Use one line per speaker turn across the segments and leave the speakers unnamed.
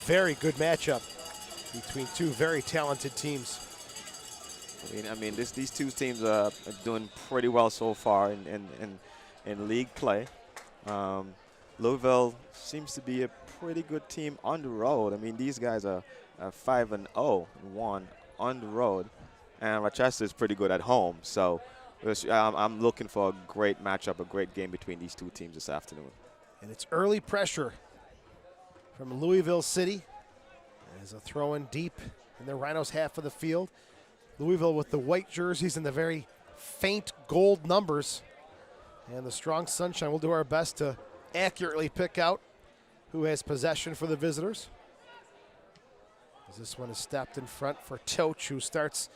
Very good matchup between two very talented teams.
I mean, these two teams are doing pretty well so far in league play. Louisville seems to be a pretty good team on the road. I mean, these guys are 5-0-1 on the road, and Rochester is pretty good at home. So I'm looking for a great matchup, a great game between these two teams this afternoon.
And it's early pressure from Louisville City as a throw in deep in the Rhinos' half of the field. Louisville with the white jerseys and the very faint gold numbers. And the strong sunshine. We'll do our best to accurately pick out who has possession for the visitors. As this one is stepped in front for Toch, who starts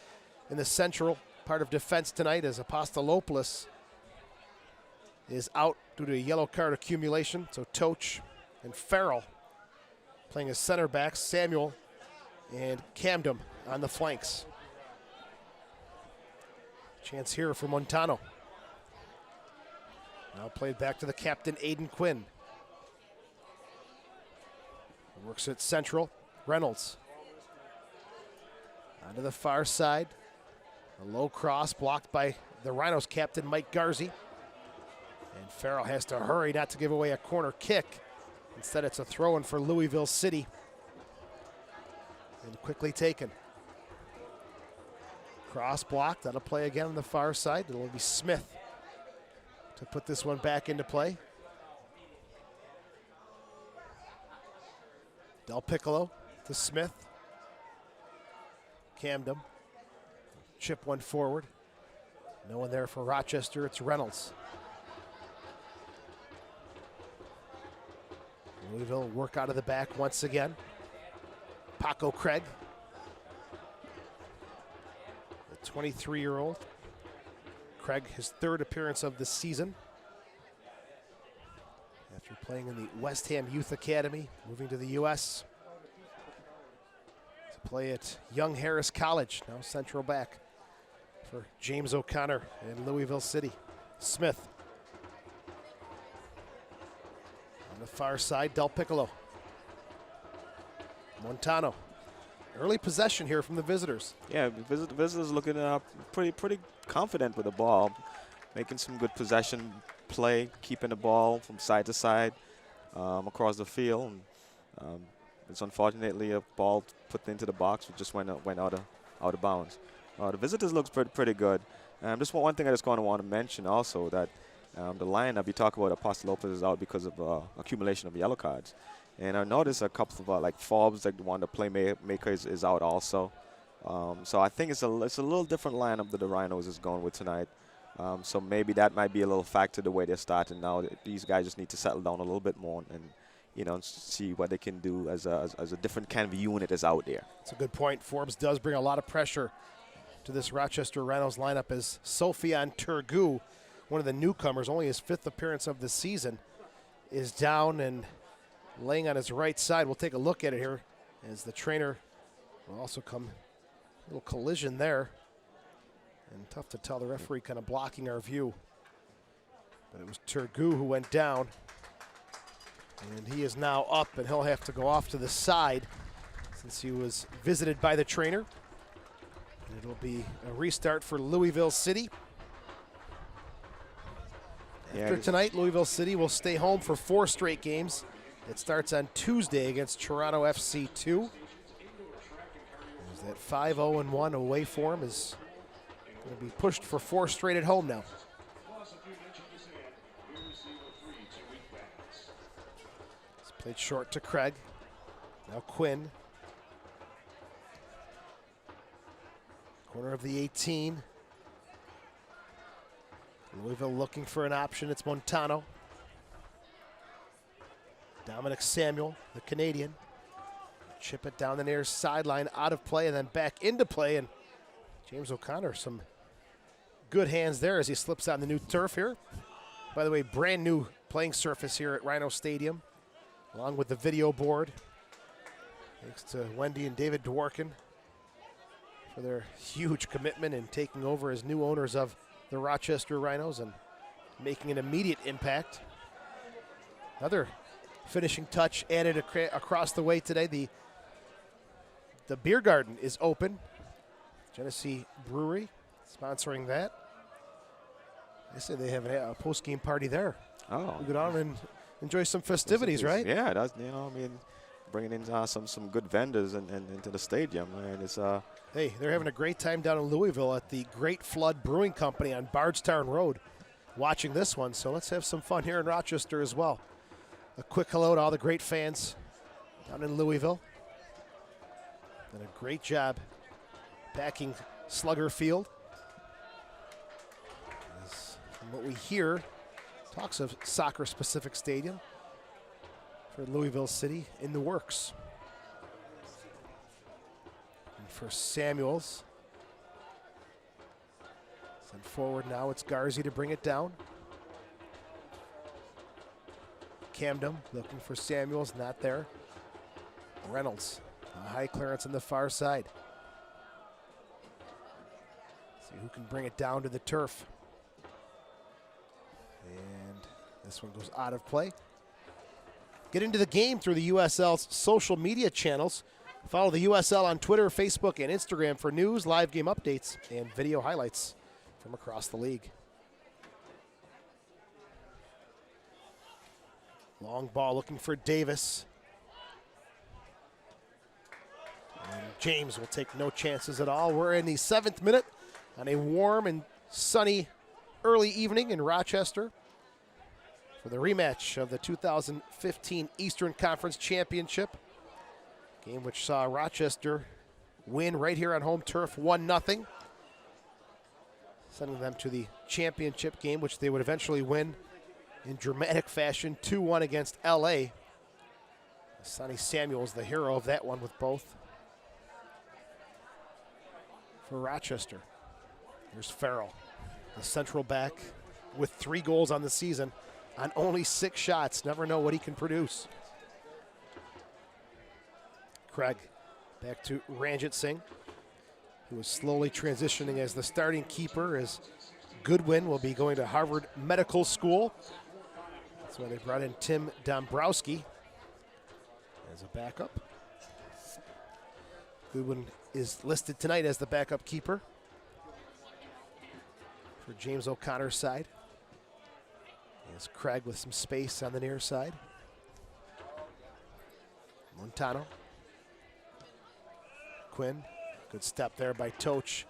in the central part of defense tonight as Apostolopoulos is out due to a yellow card accumulation. So Toch and Farrell playing as center backs, Samuel and Camden on the flanks. Chance here for Montano. Now played back to the captain, Aiden Quinn. Works it central, Reynolds. Onto the far side. A low cross blocked by the Rhinos captain, Mike Garzi. And Farrell has to hurry not to give away a corner kick. Instead, it's a throw-in for Louisville City. And quickly taken. Cross blocked, that'll play again on the far side. It'll be Smith to put this one back into play. Del Piccolo to Smith. Camden. Chip one forward. No one there for Rochester, it's Reynolds. Louisville work out of the back once again. Paco Craig. The 23-year-old. Craig, his third appearance of the season. After playing in the West Ham Youth Academy, moving to the U.S. to play at Young Harris College, now central back for James O'Connor in Louisville City. Smith. On the far side, Del Piccolo. Montano. Early possession here from the visitors.
Yeah, the visitors looking pretty confident with the ball, making some good possession play, keeping the ball from side to side across the field. And, it's unfortunately a ball put into the box, which just went out of bounds. The visitors looks pretty good. Just one thing I just want to mention also that the lineup, you talk about Apostolopoulos is out because of accumulation of yellow cards. And I noticed a couple of like Forbes, like the one the playmaker is out also. So I think it's a little different lineup that the Rhinos is going with tonight. So maybe that might be a little factor the way they're starting now. These guys just need to settle down a little bit more and see what they can do as a different kind of unit is out there.
That's a good point. Forbes does bring a lot of pressure to this Rochester Rhinos lineup as Sofian Turgu, one of the newcomers, only his 5th appearance of the season, is down and laying on his right side. We'll take a look at it here as the trainer will also come. A little collision there. And tough to tell, the referee kind of blocking our view. But it was Turgu who went down. And he is now up, and he'll have to go off to the side since he was visited by the trainer. And it'll be a restart for Louisville City. After tonight, Louisville City will stay home for 4 straight games. It starts on Tuesday against Toronto FC 2. That 5-0-1 away form is going to be pushed for 4 straight at home now. It's played short to Craig. Now Quinn. Corner of the 18. Louisville looking for an option. It's Montano. Dominic Samuel, the Canadian. Chip it down the near sideline, out of play, and then back into play. And James O'Connor, some good hands there as he slips on the new turf here. By the way, brand new playing surface here at Rhino Stadium, along with the video board. Thanks to Wendy and David Dworkin for their huge commitment in taking over as new owners of the Rochester Rhinos and making an immediate impact. Another finishing touch added across the way today. The beer garden is open. Genesee Brewery sponsoring that. They say they have a post-game party there.
Oh.
We go down and enjoy some festivities, right?
Yeah, that's, bringing in some good vendors and into the stadium. And it's
Hey, they're having a great time down in Louisville at the Great Flood Brewing Company on Bardstown Road watching this one. So let's have some fun here in Rochester as well. A quick hello to all the great fans down in Louisville. Done a great job packing Slugger Field. As from what we hear, talks of soccer-specific stadium for Louisville City in the works. And for Samuels, send forward now. It's Garzi to bring it down. Camden looking for Samuels, not there. Reynolds, a high clearance on the far side. See who can bring it down to the turf. And this one goes out of play. Get into the game through the USL's social media channels. Follow the USL on Twitter, Facebook, and Instagram for news, live game updates, and video highlights from across the league. Long ball looking for Davis. And James will take no chances at all. We're in the 7th minute on a warm and sunny early evening in Rochester for the rematch of the 2015 Eastern Conference Championship. Game which saw Rochester win right here on home turf 1-0. Sending them to the championship game, which they would eventually win in dramatic fashion, 2-1 against LA. Sonny Samuels, the hero of that one with both. For Rochester, here's Farrell, the central back with 3 goals on the season on only 6 shots. Never know what he can produce. Craig back to Ranjit Singh, who is slowly transitioning as the starting keeper, as Goodwin will be going to Harvard Medical School. That's why they brought in Tim Dombrowski as a backup. Goodwin is listed tonight as the backup keeper for James O'Connor's side. There's Craig with some space on the near side. Montano. Quinn. Good step there by Toch.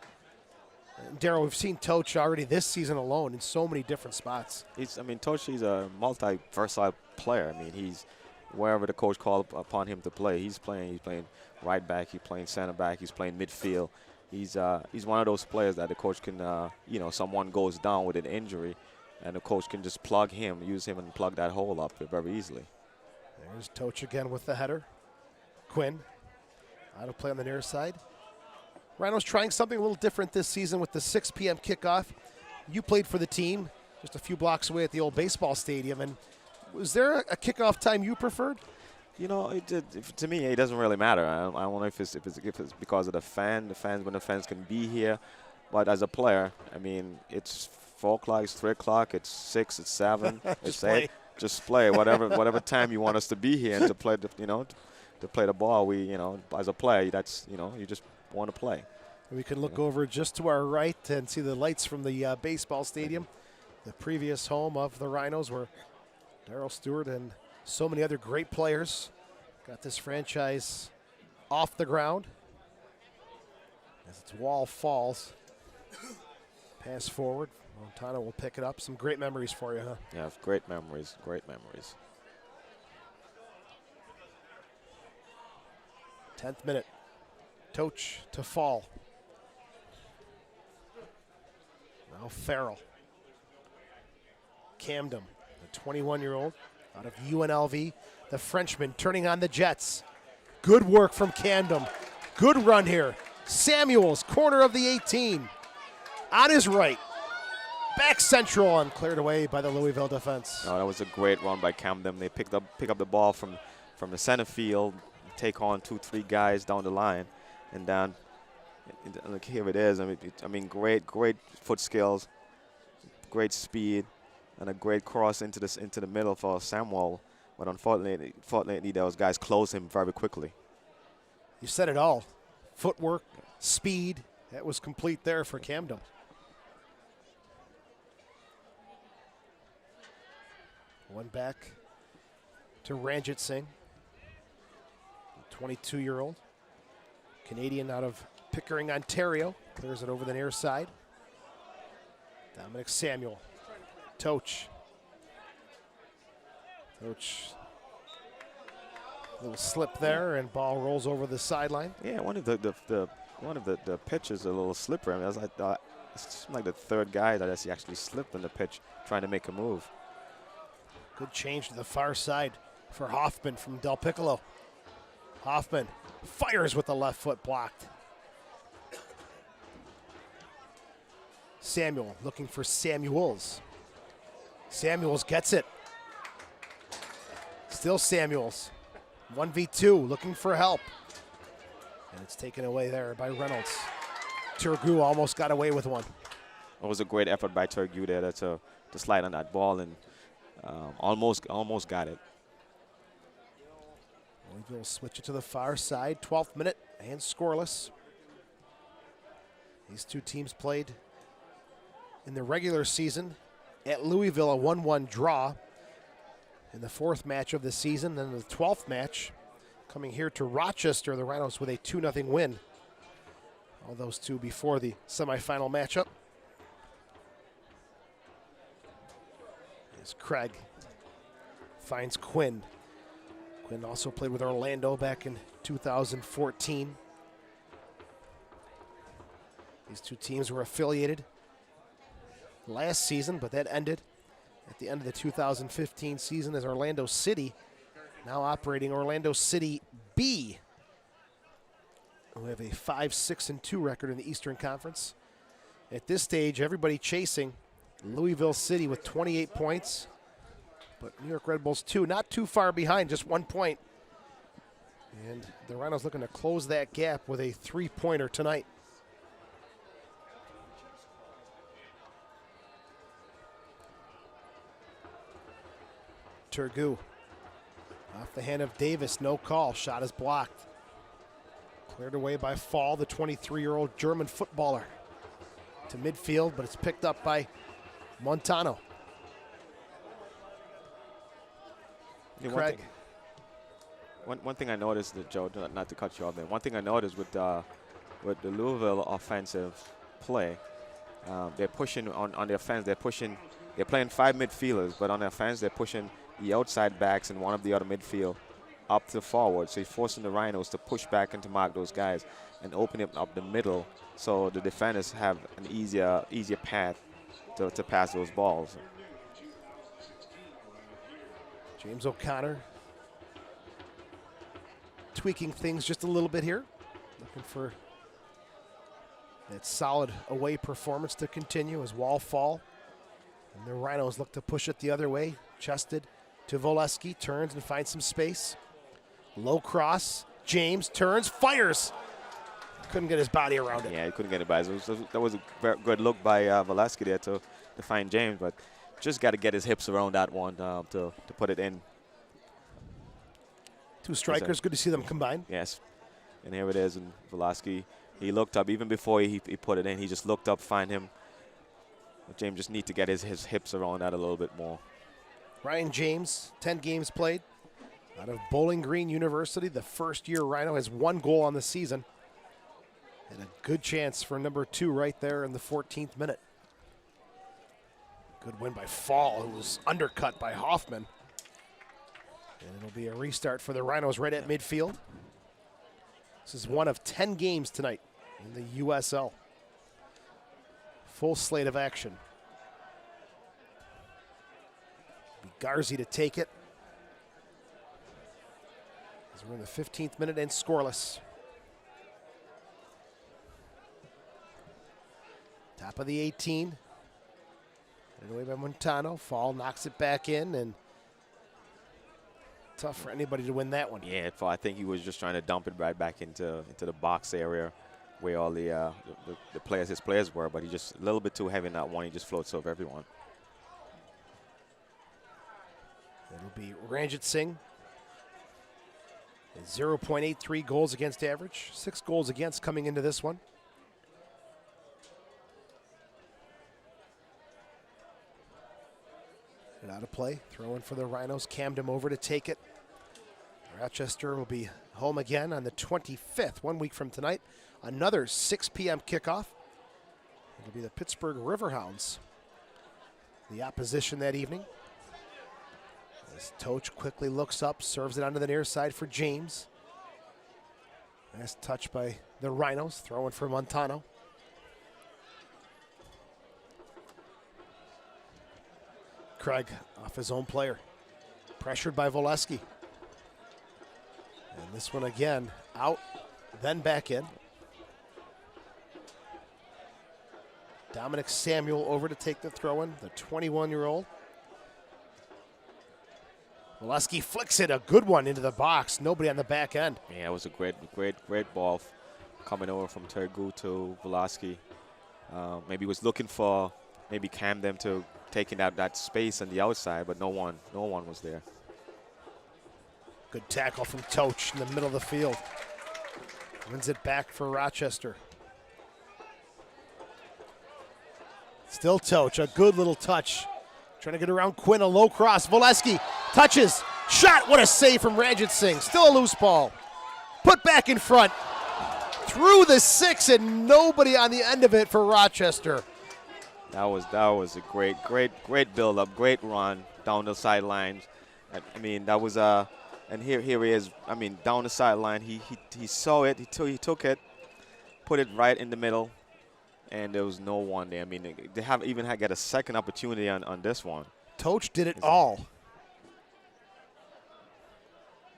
Darryl, we've seen Toch already this season alone in so many different spots.
Toch, he's a multi-versatile player. He's wherever the coach called upon him to play, he's playing. He's playing right back, he's playing center back, he's playing midfield. He's one of those players that the coach can, someone goes down with an injury, and the coach can just use him and plug that hole up very easily.
There's Toch again with the header. Quinn out of play on the near side. Rhino's trying something a little different this season with the 6 p.m. kickoff. You played for the team just a few blocks away at the old baseball stadium. And was there a kickoff time you preferred?
To me, it doesn't really matter. I don't know if it's because of the fans, when the fans can be here. But as a player, it's 4 o'clock, it's 3 o'clock, it's 6, it's 7, it's 8. Just play whatever time you want us to be here and to play to play the ball. As a player, that's you just want to play.
We can look over just to our right and see the lights from the baseball stadium, the previous home of the Rhinos, where Darryl Stewart and so many other great players got this franchise off the ground. As its wall falls, pass forward. Montano will pick it up. Some great memories for you, huh?
Yeah, great memories, great memories.
10th minute. Toch to fall. Now Farrell. Camden, the 21-year-old out of UNLV. The Frenchman turning on the Jets. Good work from Camden. Good run here. Samuels, corner of the 18. On his right. Back central and cleared away by the Louisville defense.
Oh, that was a great run by Camden. They pick up the ball from the center field, take on 2-3 guys down the line, and down. Look, here it is. Great foot skills, great speed, and a great cross into the middle for Samuel. But unfortunately, those guys closed him very quickly.
You said it all. Footwork, speed, that was complete there for Camden. One back to Ranjit Singh, 22-year-old Canadian out of Pickering, Ontario. Clears it over the near side. Dominic Samuel. Toch. Little slip there, and ball rolls over the sideline.
Yeah, one of the pitches a little slippery. I mean, I thought it seemed like the third guy that he actually slipped on the pitch trying to make a move.
Good change to the far side for Hoffman from Del Piccolo. Hoffman fires with the left foot, blocked. Samuel looking for Samuels. Samuels gets it. Still Samuels. 1v2, looking for help. And it's taken away there by Reynolds. Turgu almost got away with one.
It was a great effort by Turgu there to slide on that ball and almost got it.
Louisville will switch it to the far side. 12th minute and scoreless. These two teams played in the regular season at Louisville, a 1-1 draw. In the fourth match of the season, then the 12th match coming here to Rochester, the Rhinos with a 2-0 win. All those two before the semifinal matchup. As Craig finds Quinn. Quinn also played with Orlando back in 2014. These two teams were affiliated last season, but that ended at the end of the 2015 season as Orlando City, now operating Orlando City B, who have a 5-6-2 record in the Eastern Conference. At this stage, everybody chasing Louisville City with 28 points, but New York Red Bulls 2, not too far behind, just 1 point. And the Rhinos looking to close that gap with a 3-pointer tonight. Turgu off the hand of Davis, no call, shot is blocked. Cleared away by Fall, the 23-year-old German footballer, to midfield, but it's picked up by Montano.
Yeah,
Craig.
One thing I noticed, that Joe, not to cut you off there, one thing I noticed with the Louisville offensive play, they're pushing on the offense, they're playing 5 midfielders, but on the offense, they're pushing the outside backs and one of the other midfield up to forward. So he's forcing the Rhinos to push back and to mark those guys and opening up the middle so the defenders have an easier path to pass those balls.
James O'Connor tweaking things just a little bit here. Looking for that solid away performance to continue as Wall Fall. And the Rhinos look to push it the other way. Chested to Voleski, turns and finds some space. Low cross, James turns, fires. Couldn't get his body around it.
Yeah, he couldn't get it by. That was a very good look by Voleski there to find James, but just got to get his hips around that one to put it in.
Two strikers, good to see them combine.
Yes, and here it is, and Voleski, he looked up even before he put it in. He just looked up, find him. But James just need to get his hips around that a little bit more.
Ryan James, 10 games played. Out of Bowling Green University, the first-year Rhino, has 1 goal on the season. And a good chance for number 2 right there in the 14th minute. Good win by Fall, who was undercut by Hoffman. And it'll be a restart for the Rhinos right at midfield. This is one of 10 games tonight in the USL. Full slate of action. Garzi to take it. As we're in the 15th minute and scoreless. Top of the 18. Put away by Montano. Fall knocks it back in, and tough for anybody to win that one.
Yeah, I think he was just trying to dump it right back into the box area where all his players were, but he just a little bit too heavy in that one. He just floats over everyone.
It'll be Ranjit Singh. 0.83 goals against average. 6 goals against coming into this one. And out of play. Throw in for the Rhinos. Cammed him over to take it. Rochester will be home again on the 25th, 1 week from tonight. Another 6 p.m. kickoff. It'll be the Pittsburgh Riverhounds, the opposition that evening. As Toch quickly looks up, serves it onto the near side for James. Nice touch by the Rhinos, throwing for Montano. Craig off his own player. Pressured by Voleski. And this one again, out, then back in. Dominic Samuel over to take the throw-in, the 21-year-old. Voleski flicks it, a good one into the box. Nobody on the back end.
Yeah, it was a great ball coming over from Tergu to Voleski. Maybe was looking for maybe Camden to taking out that space on the outside, but no one was there.
Good tackle from Toch in the middle of the field. Wins it back for Rochester. Still Toch, a good little touch. Trying to get around Quinn, a low cross. Voleski touches, shot, what a save from Ranjit Singh. Still a loose ball. Put back in front. Through the 6 and nobody on the end of it for Rochester.
That was a great build-up, great run down the sidelines. I mean, that was and here he is. I mean, down the sideline, he saw it, he took it, put it right in the middle, and there was no one there. I mean, they haven't even got a second opportunity on this one.
Toch did it all.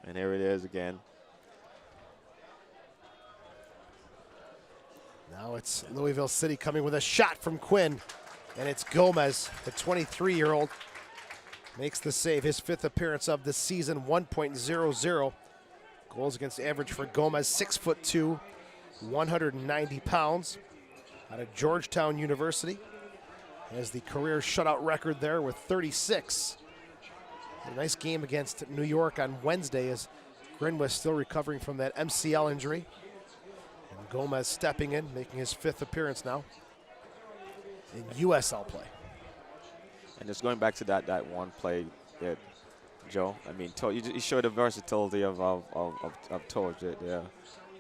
And here it is again.
Now it's Louisville City coming with a shot from Quinn. And it's Gomez, the 23-year-old, makes the save. His 5th appearance of the season, 1.00. Goals against average for Gomez, 6'2", 190 pounds. Out of Georgetown University. Has the career shutout record there with 36. A nice game against New York on Wednesday as Grinwis still recovering from that MCL injury. And Gomez stepping in, making his 5th appearance now in USL play.
And just going back to that one play that Joe, I mean, you showed the versatility of Toch.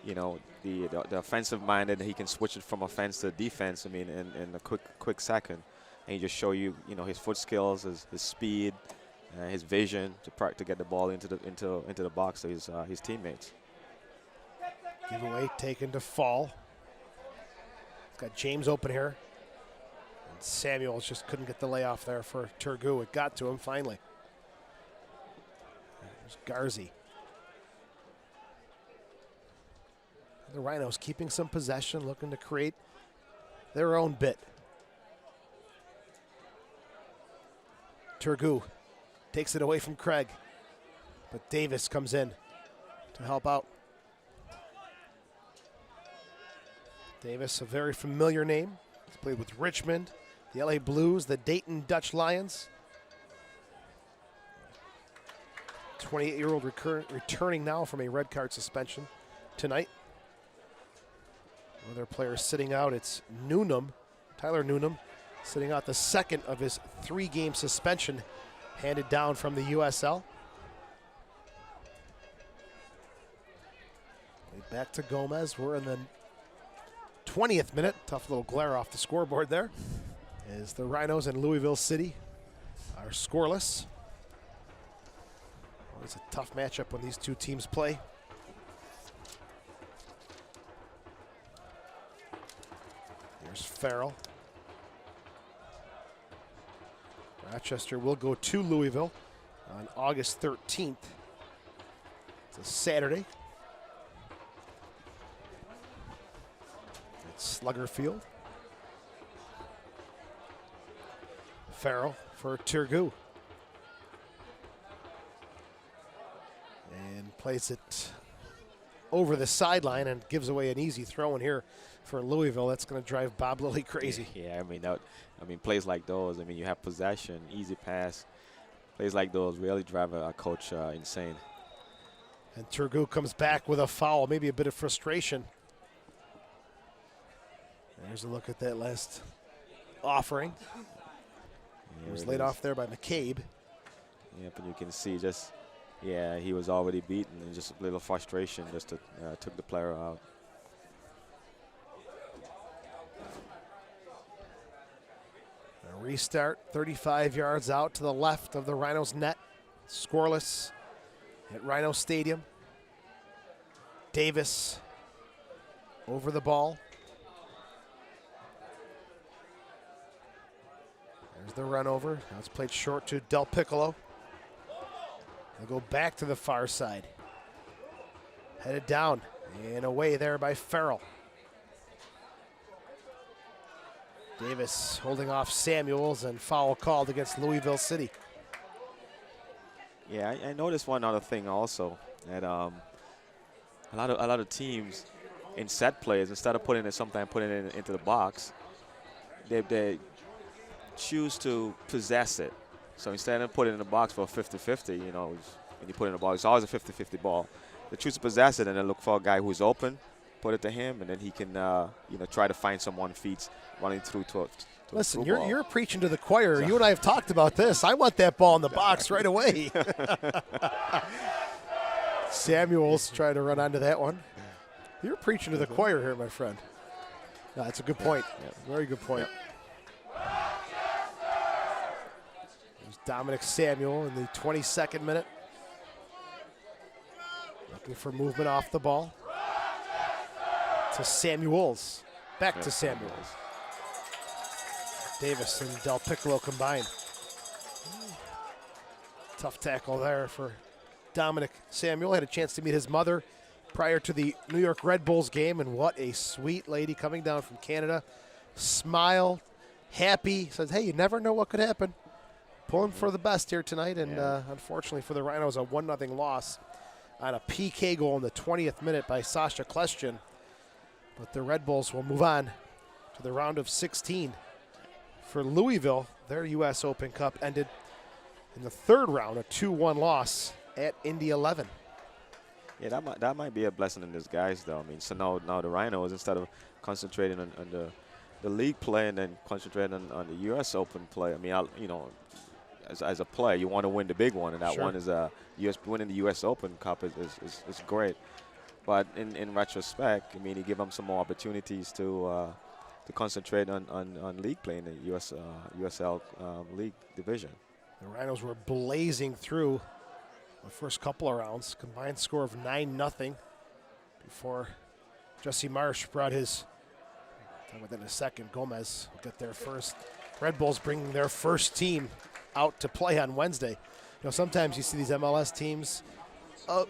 You know, the offensive minded, he can switch it from offense to defense. I mean, in a quick second, and he just show you his foot skills, his speed, his vision to get the ball into the box to his teammates.
Giveaway taken to fall. It's got James open here. And Samuels just couldn't get the layoff there for Tergu. It got to him finally. There's Garzi. The Rhinos keeping some possession, looking to create their own bit. Tergu takes it away from Craig, but Davis comes in to help out. Davis, a very familiar name. He's played with Richmond, the LA Blues, the Dayton Dutch Lions. 28-year-old returning now from a red card suspension tonight. Other players sitting out, it's Newnham, Tyler Newnham, sitting out the 2nd of his 3-game suspension handed down from the USL. Back to Gomez. We're in the 20th minute. Tough little glare off the scoreboard there. As the Rhinos and Louisville City are scoreless. Always a tough matchup when these two teams play. There's Farrell. Rochester will go to Louisville on August 13th. It's a Saturday. It's Slugger Field. Farrell for Tergu. And plays it over the sideline and gives away an easy throw in here for Louisville. That's going to drive Bob Lilly crazy.
Yeah, I mean, plays like those. I mean, you have possession, easy pass. Plays like those really drive a coach insane.
And Turgu comes back with a foul, maybe a bit of frustration. There's a look at that last offering. It was laid off there by McCabe.
Yep, and you can see just, yeah, he was already beaten, and just a little frustration just to, took the player out.
A restart, 35 yards out to the left of the Rhinos' net. Scoreless at Rhino Stadium. Davis over the ball. There's the run over. Now it's played short to Del Piccolo. They'll go back to the far side. Headed down and away there by Farrell. Davis holding off Samuels, and foul called against Louisville City.
Yeah, I noticed one other thing also, that a lot of teams in set plays, instead of putting it into the box, they choose to possess it. So instead of putting it in the box for a 50-50, you know, when you put it in the box, it's always a 50-50 ball. They choose to possess it and then look for a guy who's open, put it to him, and then he can, you know, try to find someone feet running through to
Listen, you're preaching to the choir. You and I have talked about this. I want that ball in the box right away. Samuels trying to run onto that one. You're preaching to the choir here, my friend. No, that's a good point. Very good point. There's Dominic Samuel in the 22nd minute. Looking for movement off the ball. To Samuels. Back to Samuels. Davis and Del Piccolo combined. Tough tackle there for Dominic Samuel. Had a chance to meet his mother prior to the New York Red Bulls game, and what a sweet lady coming down from Canada. Smile, happy, says, hey, you never know what could happen. Pulling for the best here tonight, and unfortunately for the Rhinos, a 1-0 loss on a PK goal in the 20th minute by Sasha Klestjan. But the Red Bulls will move on to the round of 16. For Louisville, their U.S. Open Cup ended in the third round, a 2-1 loss at Indy 11.
Yeah, that might be a blessing in disguise, though. I mean, so now the Rhinos, instead of concentrating on the league play and then concentrating on the U.S. Open play, I mean, you know, as a player, you want to win the big one, and that one is winning the U.S. Open Cup is great. But in retrospect, I mean, you give them some more opportunities to concentrate on league play in the USL League division.
The Rhinos were blazing through the first couple of rounds. Combined score of 9-0 before Jesse Marsh brought his, talk about that in a second, Gomez will get there first. Red Bulls bringing their first team out to play on Wednesday. You know, sometimes you see these MLS teams,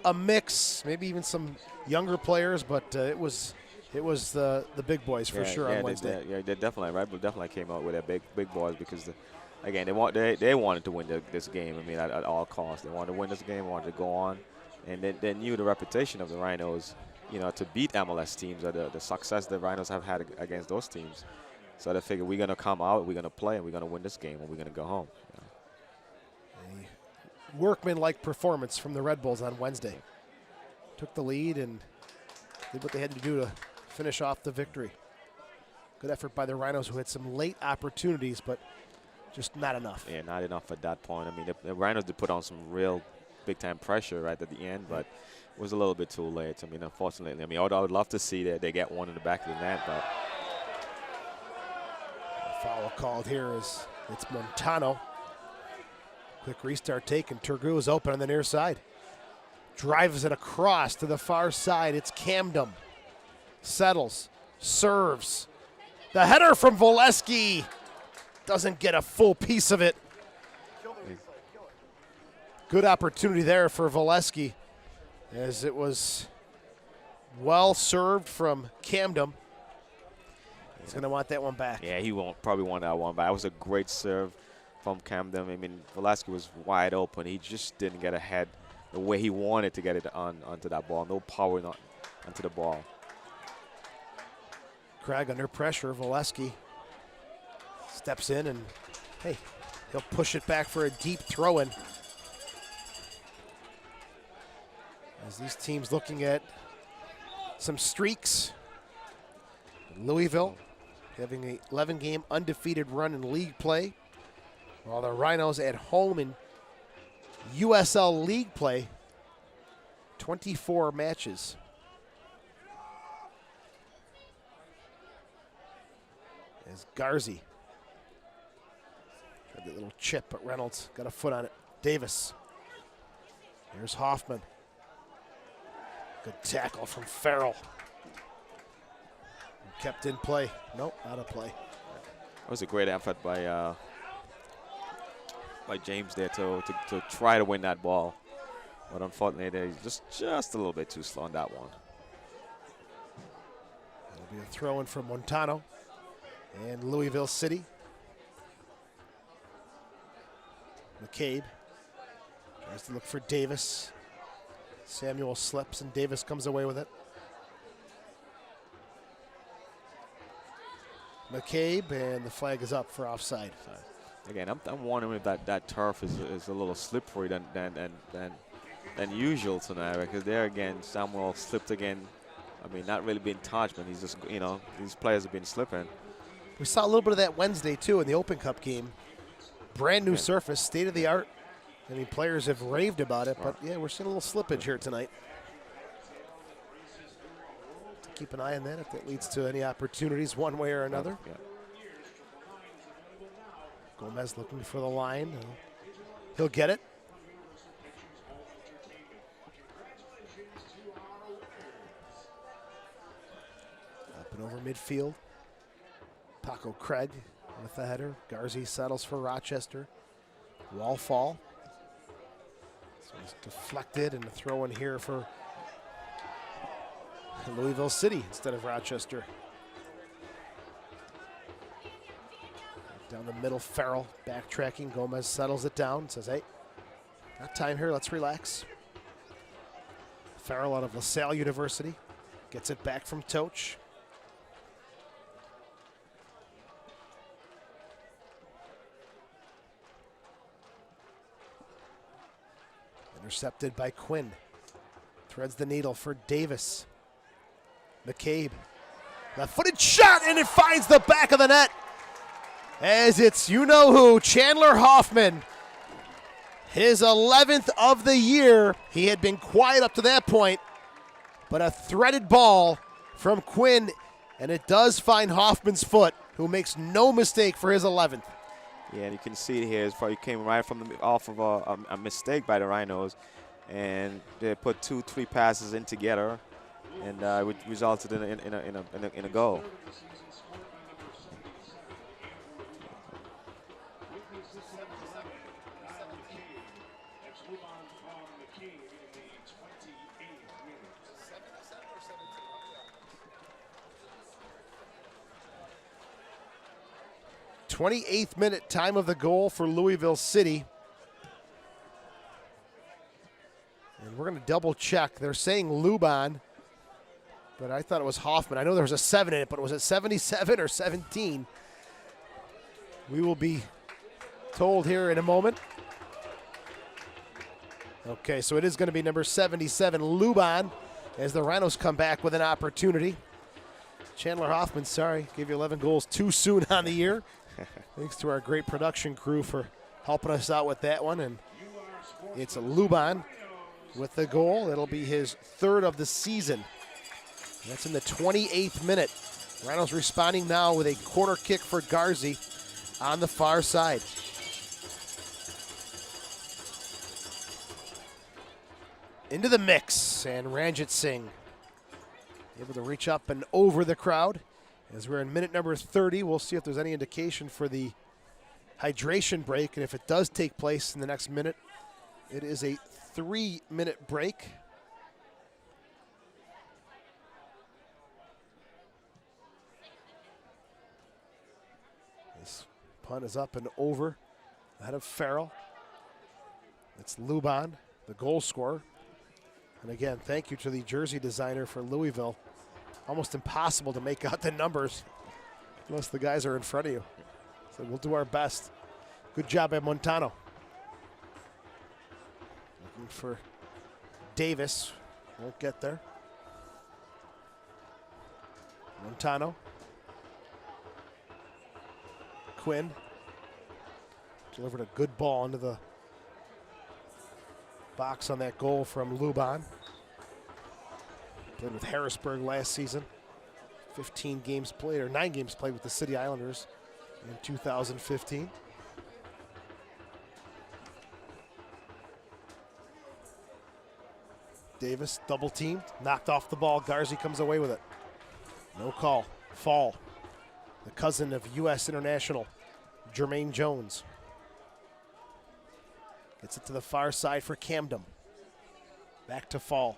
a mix, maybe even some younger players, but it was the big boys for sure on Wednesday.
They definitely, Red Bull definitely came out with their big boys because, again, they wanted to win this game. I mean, at all costs, they wanted to win this game, wanted to go on, and they knew the reputation of the Rhinos, you know, to beat MLS teams, or the success the Rhinos have had against those teams. So they figured we're gonna come out, we're gonna play, and we're gonna win this game, and we're gonna go home. You know?
A workman-like performance from the Red Bulls on Wednesday. Took the lead and did what they had to do to finish off the victory. Good effort by the Rhinos, who had some late opportunities, but just not enough.
Yeah, not enough at that point. I mean, the Rhinos did put on some real big-time pressure right at the end, but it was a little bit too late. I mean, unfortunately, I mean, I would love to see that they get one in the back of the net, but
foul called here is it's Montano. Quick restart taken. Turgu is open on the near side. Drives it across to the far side. It's Camden. Settles. Serves. The header from Volesky. Doesn't get a full piece of it. Good opportunity there for Volesky, as it was well served from Camden. He's going to want that one back.
Yeah, he won't probably want that one back. That was a great serve from Camden. I mean, Volesky was wide open. He just didn't get ahead the way he wanted to get it onto that ball. No power onto the ball.
Craig under pressure. Volesky steps in and, hey, he'll push it back for a deep throw-in. As these teams looking at some streaks. Louisville having an 11-game undefeated run in league play, while the Rhinos at home in USL League play, 24 matches. As Garzi tried that little chip, but Reynolds got a foot on it. Davis. Here's Hoffman. Good tackle from Farrell. Kept in play. Nope, out of play.
That was a great effort by James there to try to win that ball. But unfortunately, they're just a little bit too slow on that one.
It'll be a throw in from Montano and Louisville City. McCabe tries to look for Davis. Samuel slips and Davis comes away with it. McCabe, and the flag is up for offside.
Again, I'm wondering if that turf is a little slippery than usual tonight, because there again, Samuel slipped again. I mean, not really being touched, but he's just, you know, these players have been slipping.
We saw a little bit of that Wednesday, too, in the Open Cup game. Brand new surface, state of the art. I mean, players have raved about it, but yeah, we're seeing a little slippage here tonight. To keep an eye on that if that leads to any opportunities one way or another.
Yeah.
Gomez looking for the line. He'll get it. Up and over midfield. Paco Craig with the header. Garzi settles for Rochester. Wall fall. So he's deflected, and a throw in here for Louisville City instead of Rochester. Down the middle, Farrell backtracking. Gomez settles it down, says, hey, got time here, let's relax. Farrell out of LaSalle University gets it back from Toch. Intercepted by Quinn. Threads the needle for Davis. McCabe. Left-footed shot, and it finds the back of the net. As it's you-know-who, Chandler Hoffman. His 11th of the year. He had been quiet up to that point, but a threaded ball from Quinn, and it does find Hoffman's foot, who makes no mistake for his 11th.
Yeah, and you can see it here. It's probably came right from off of a mistake by the Rhinos, and they put 2-3 passes in together, and it resulted in a goal.
'28th minute, time of the goal for Louisville City. And we're going to double check. They're saying Luban, but I thought it was Hoffman. I know there was a 7 in it, but was it 77 or 17? We will be told here in a moment. Okay, so it is going to be number 77, Luban, as the Rhinos come back with an opportunity. Chandler Hoffman, sorry, gave you 11 goals too soon on the year. Thanks to our great production crew for helping us out with that one. And it's Luban with the goal. It'll be his 3rd of the season. That's in the 28th minute. Rhinos responding now with a corner kick for Garzi on the far side. Into the mix, and Ranjit Singh able to reach up and over the crowd. As we're in minute number 30, we'll see if there's any indication for the hydration break, and if it does take place in the next minute, it is a 3-minute break. This punt is up and over ahead of Farrell. It's Luban, the goal scorer. And again, thank you to the jersey designer for Louisville. Almost impossible to make out the numbers unless the guys are in front of you. So we'll do our best. Good job by Montano. Looking for Davis. Won't get there. Montano. Quinn. Delivered a good ball into the box on that goal from Luban. Played with Harrisburg last season. 15 games played, or 9 games played with the City Islanders in 2015. Davis double teamed, knocked off the ball. Garzi comes away with it. No call. Fall. The cousin of U.S. international, Jermaine Jones. Gets it to the far side for Camden. Back to Fall.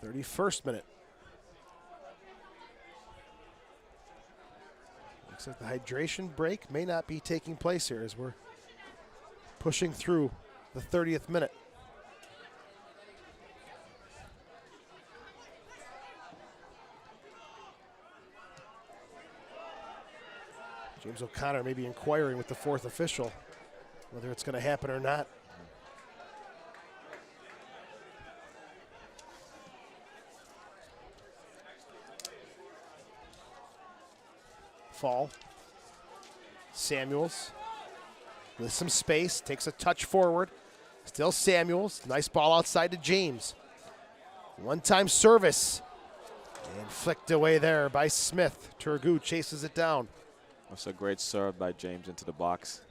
31st minute. Looks like the hydration break may not be taking place here as we're pushing through the 30th minute. James O'Connor may be inquiring with the fourth official whether it's going to happen or not. Fall. Samuels with some space, takes a touch forward. Still Samuels. Nice ball outside to James. One-time service. And flicked away there by Smith. Turgot chases it down.
That's a great serve by James into the box.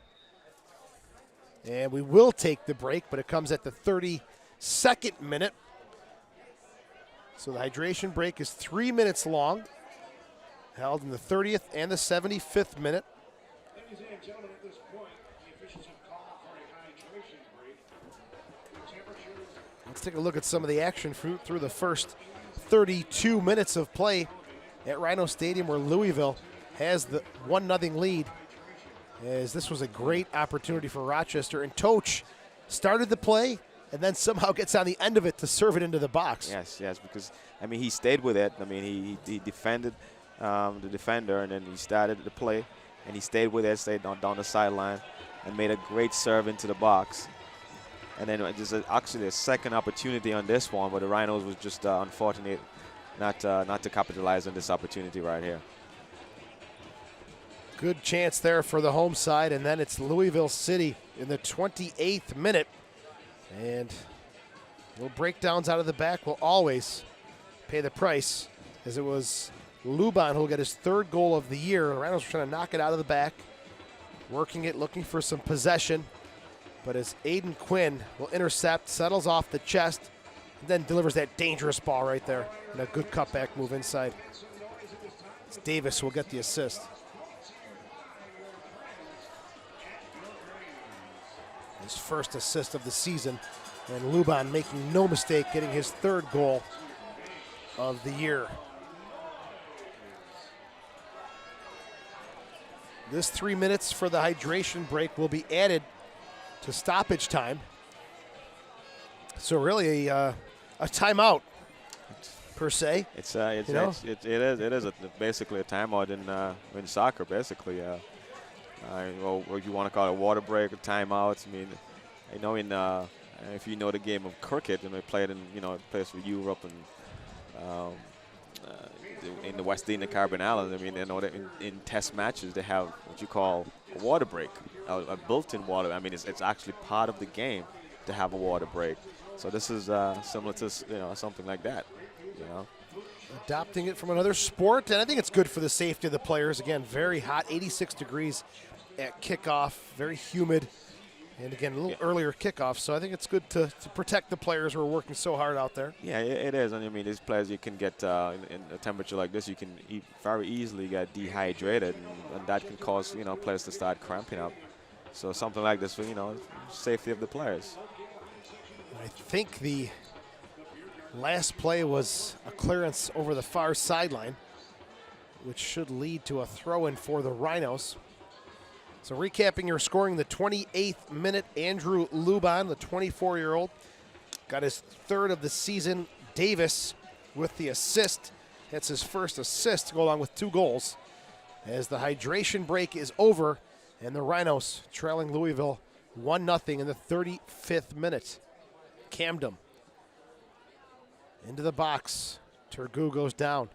And we will take the break, but it comes at the 32nd minute. So the hydration break is 3 minutes long. Held in the 30th and the 75th minute.
Ladies and gentlemen, at this point, the officials have called for a hydration break. The temperatures.
Let's take a look at some of the action through the first 32 minutes of play at Rhino Stadium, where Louisville has the 1-0 lead. As this was a great opportunity for Rochester, and Toch started the play and then somehow gets on the end of it to serve it into the box.
Yes, because, I mean, he stayed with it. I mean, he defended the defender, and then he started the play, and he stayed with it, stayed down the sideline, and made a great serve into the box. And then there's actually a second opportunity on this one, but the Rhinos was just unfortunate not to capitalize on this opportunity right here.
Good chance there for the home side, and then it's Louisville City in the 28th minute. And little breakdowns out of the back will always pay the price, as it was Luban who will get his 3rd goal of the year. The Rhinos were trying to knock it out of the back, working it, looking for some possession. But as Aiden Quinn will intercept, settles off the chest, and then delivers that dangerous ball right there. And a good cutback move inside. It's Davis will get the assist. His first assist of the season, and Luban making no mistake, getting his 3rd goal of the year. This 3 minutes for the hydration break will be added to stoppage time. So really a timeout per se.
It is basically a timeout in soccer, basically. What you want to call it, a water break, a timeout. I mean, I know if you know the game of cricket, and they play it in, plays for Europe and in the West Indian Caribbean Islands. I mean, you know that in test matches they have what you call a water break, a built-in water. I mean, it's actually part of the game to have a water break. So this is similar to something like that.
Adopting it from another sport, and I think it's good for the safety of the players. Again, very hot, 86 degrees at kickoff, very humid, and again, a little earlier kickoff. So I think it's good to protect the players who are working so hard out there.
Yeah, it is. And I mean, these players, you can get in a temperature like this, you can very easily get dehydrated, and that can cause players to start cramping up. So something like this for safety of the players.
I think the last play was a clearance over the far sideline, which should lead to a throw-in for the Rhinos. So recapping your scoring, the 28th minute, Andrew Luban, the 24-year-old, got his 3rd of the season. Davis with the assist. That's his first assist to go along with 2 goals. As the hydration break is over, and the Rhinos trailing Louisville 1-0 in the 35th minute. Camden into the box. Turgu goes down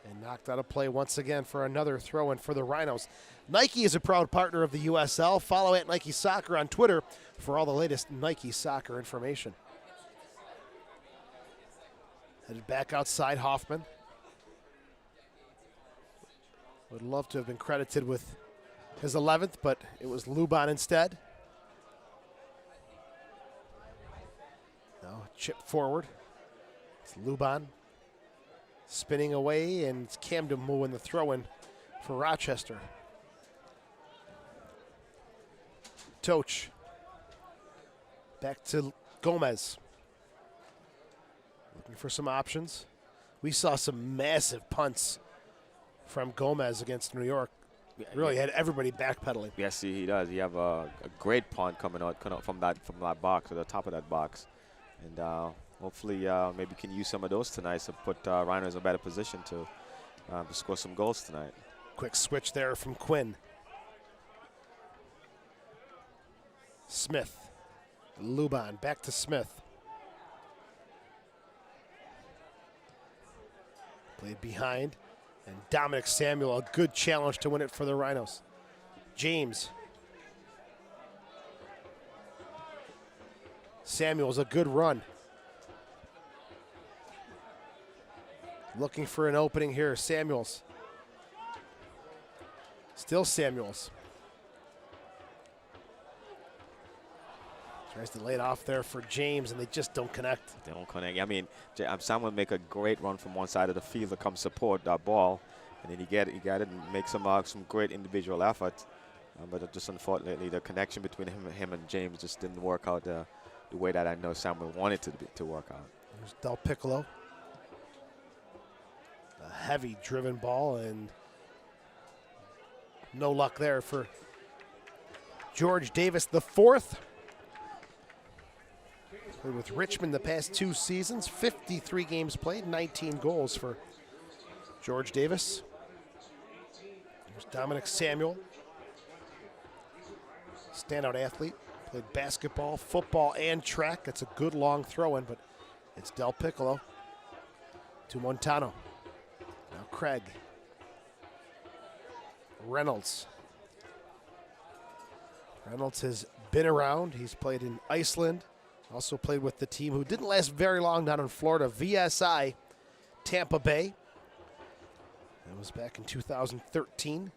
and knocked out of play once again for another throw-in for the Rhinos. Nike is a proud partner of the USL. Follow at Nike Soccer on Twitter for all the latest Nike Soccer information. Headed back outside, Hoffman. Would love to have been credited with his 11th, but it was Luban instead. Now chip forward. It's Luban spinning away, and it's Camden moving the throw-in for Rochester. Toch. Back to Gomez. Looking for some options. We saw some massive punts from Gomez against New York. Really had everybody backpedaling.
Yes, he does. He have a great punt coming out from that box, or the top of that box. And hopefully maybe can use some of those tonight to put Rhinos in a better position to score some goals tonight.
Quick switch there from Quinn. Smith. Luban back to Smith. Played behind. And Dominic Samuel, a good challenge to win it for the Rhinos. James. Samuel's a good run. Looking for an opening here. Samuels. Still Samuels. Tries to lay it off there for James, and they just don't connect.
They don't connect. I mean, Samuel make a great run from one side of the field to come support that ball, and then he got it and make some great individual effort. But just unfortunately, the connection between him and James just didn't work out the way that I know Samuel wanted to work out.
There's Del Piccolo. A heavy driven ball, and no luck there for George Davis the fourth. Played with Richmond the past 2 seasons, 53 games played, 19 goals for George Davis. There's Dominic Samuel. Standout athlete. Played basketball, football, and track. It's a good long throw-in, but it's Del Piccolo to Montano. Now Craig. Reynolds. Reynolds has been around. He's played in Iceland. Also played with the team who didn't last very long down in Florida, VSI Tampa Bay. That was back in 2013.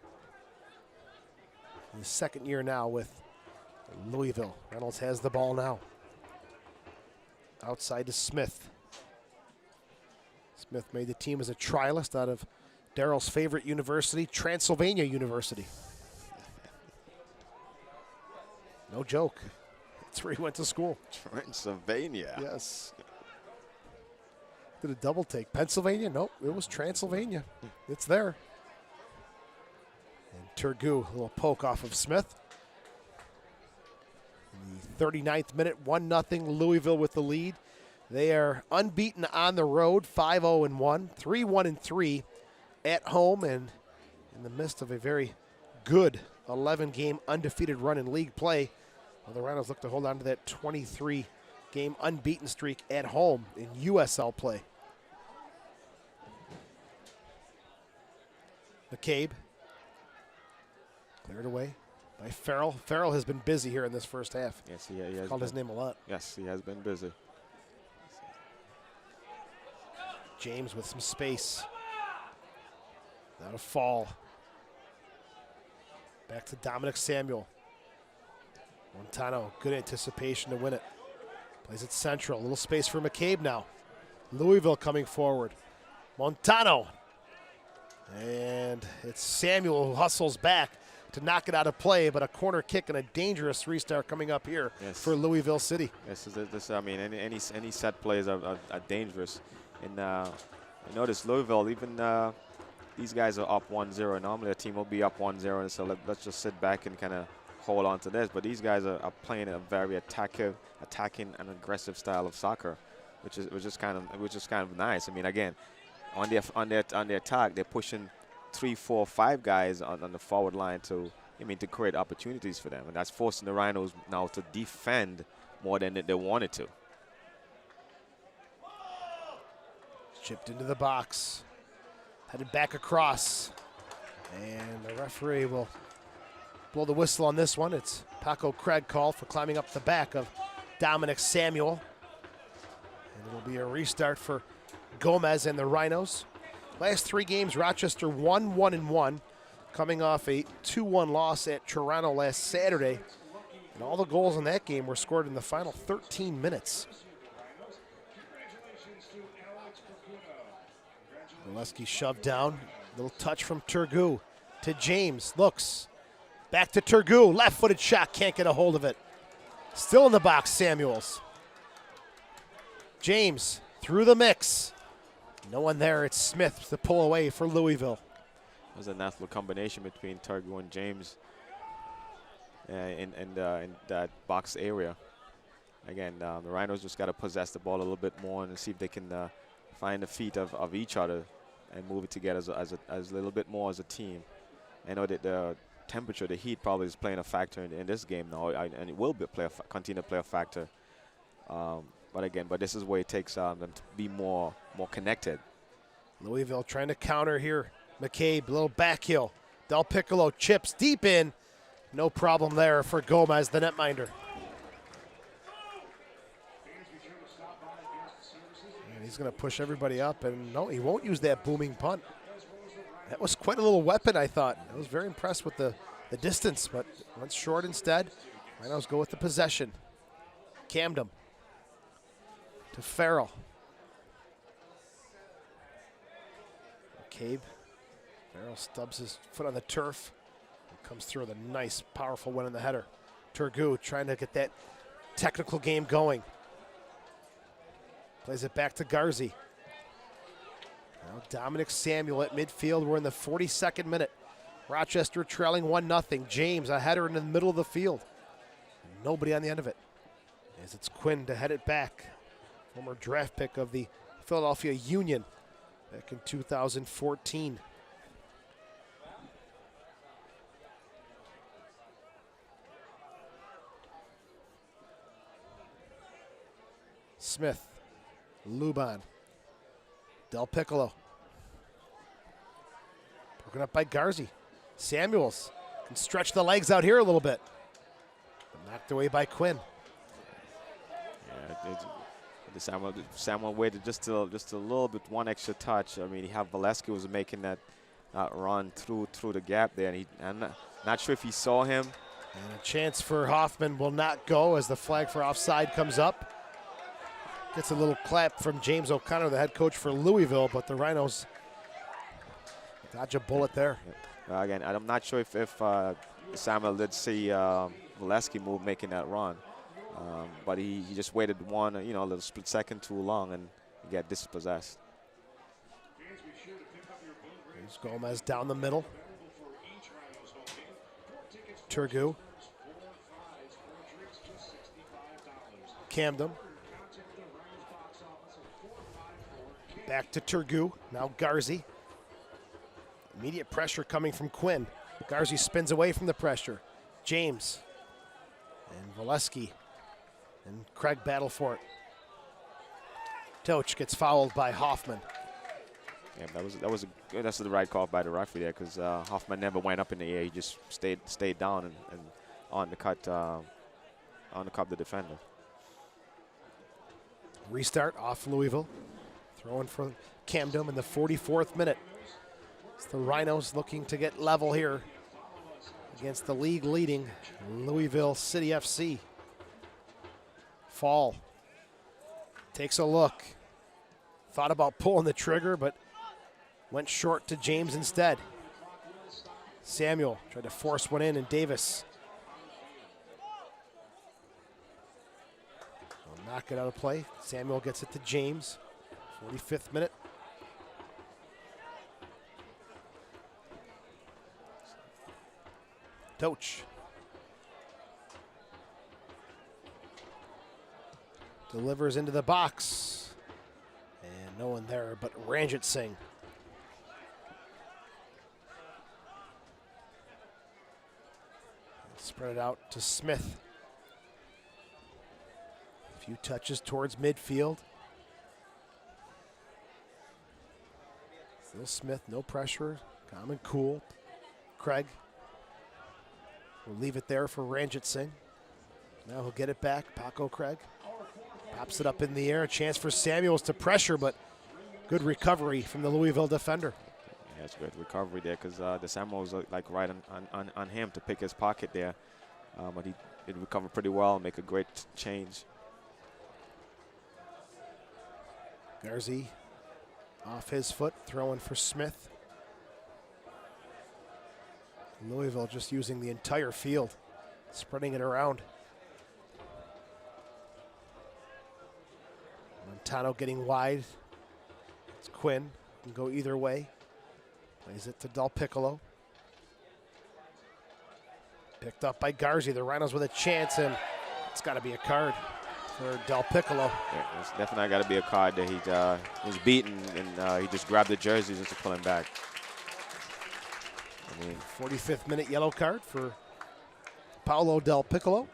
His second year now with Louisville. Reynolds has the ball now. Outside to Smith. Smith made the team as a trialist out of Daryl's favorite university, Transylvania University. No joke. That's where he went to school.
Transylvania.
Yes. Did a double take. Pennsylvania? Nope, it was Transylvania. It's there. And Turgu, a little poke off of Smith. In the 39th minute, 1-0 Louisville with the lead. They are unbeaten on the road, 5-0-1, 3-1-3 at home, and in the midst of a very good 11-game undefeated run in league play. Well, the Rhinos look to hold on to that 23-game unbeaten streak at home in USL play. McCabe. Cleared away by Farrell. Farrell has been busy here in this first half.
Yes, he has.
Called his name a lot.
Yes, he has been busy.
James with some space. Not a fall. Back to Dominic Samuel. Montano, good anticipation to win it. Plays it central. A little space for McCabe now. Louisville coming forward. Montano. And it's Samuel who hustles back to knock it out of play, but a corner kick and a dangerous restart coming up here for Louisville City.
Yes, I mean, any set plays are dangerous. And I notice Louisville, even these guys are up 1-0. Normally a team will be up 1-0, and so let's just sit back and kind of hold on to this. But these guys are playing a very attacking and aggressive style of soccer, which is kind of nice. I mean, again, on the attack, they're pushing 3, 4, 5 guys on the forward line to create opportunities for them, and that's forcing the Rhinos now to defend more than they wanted to.
Chipped into the box. Headed back across. And the referee will blow the whistle on this one. It's Paco Craig call for climbing up the back of Dominic Samuel. And it'll be a restart for Gomez and the Rhinos. Last 3 games, Rochester 1-1-1, coming off a 2-1 loss at Toronto last Saturday. And all the goals in that game were scored in the final 13 minutes. Valesky shoved down. Little touch from Turgu to James. Looks. Back to Turgu. Left-footed shot. Can't get a hold of it. Still in the box, Samuels. James through the mix. No one there. It's Smith to pull away for Louisville.
It was a natural combination between Turgu and James in that box area. Again, the Rhinos just got to possess the ball a little bit more and see if they can find the feet of each other and move it together as a little bit more as a team. I know that the temperature, the heat probably is playing a factor in this game now, and it will continue to play a factor. But this is where it takes them to be more connected.
Louisville trying to counter here. McCabe, little back heel. Del Piccolo chips deep in. No problem there for Gomez, the netminder. And he's going to push everybody up, and no, he won't use that booming punt. That was quite a little weapon, I thought. I was very impressed with the distance, but went short instead. Rhinos go with the possession. Camden to Farrell. McCabe. Farrell stubs his foot on the turf. Comes through with a nice, powerful win in the header. Turgu trying to get that technical game going. Plays it back to Garzi. Now Dominic Samuel at midfield. We're in the 42nd minute. Rochester trailing 1-0. James, a header in the middle of the field. Nobody on the end of it. As it's Quinn to head it back. Former draft pick of the Philadelphia Union back in 2014. Smith, Luban, Del Piccolo. Broken up by Garzi. Samuels can stretch the legs out here a little bit. But knocked away by Quinn.
Yeah, Samuel waited just a little bit, one extra touch. I mean, Valesky was making that run through the gap there, and I'm not sure if he saw him.
And a chance for Hoffman will not go as the flag for offside comes up. Gets a little clap from James O'Connor, the head coach for Louisville, but the Rhinos dodge a bullet there.
Again, I'm not sure if Samuel did see Valesky making that run, but he just waited a little split second too long and he got dispossessed.
Here's Gomez down the middle. Turgu. Camden. Back to Turgu, now Garzi. Immediate pressure coming from Quinn. Garzi spins away from the pressure. James and Valesky and Craig battle for it. Toch gets fouled by Hoffman.
Yeah, that's the right call by the referee there, because Hoffman never went up in the air. He just stayed down and on the cut the defender.
Restart off Louisville. Throwing for Camden in the 44th minute. It's the Rhinos looking to get level here against the league-leading Louisville City FC. Fall takes a look. Thought about pulling the trigger, but went short to James instead. Samuel tried to force one in, and Davis will knock it out of play. Samuel gets it to James. 45th minute. Toch. Delivers into the box. And no one there but Ranjit Singh. Spread it out to Smith. A few touches towards midfield. Still Smith, no pressure, calm and cool. Craig will leave it there for Ranjit Singh. Now he'll get it back. Paco Craig pops it up in the air. A chance for Samuels to pressure, but good recovery from the Louisville defender.
Yeah, it's good recovery there because the Samuels like right on him to pick his pocket there. But he did recover pretty well and make a great change.
Garzi off his foot, throwing for Smith. Louisville just using the entire field, spreading it around. Montano getting wide. It's Quinn. Can go either way. Plays it to Del Piccolo. Picked up by Garzi. The Rhinos with a chance, and it's got to be a card for Del Piccolo.
Yeah, it's definitely got to be a card that he was beaten, and he just grabbed the jersey just to pull him back. I mean,
45th minute yellow card for Paolo Del Piccolo.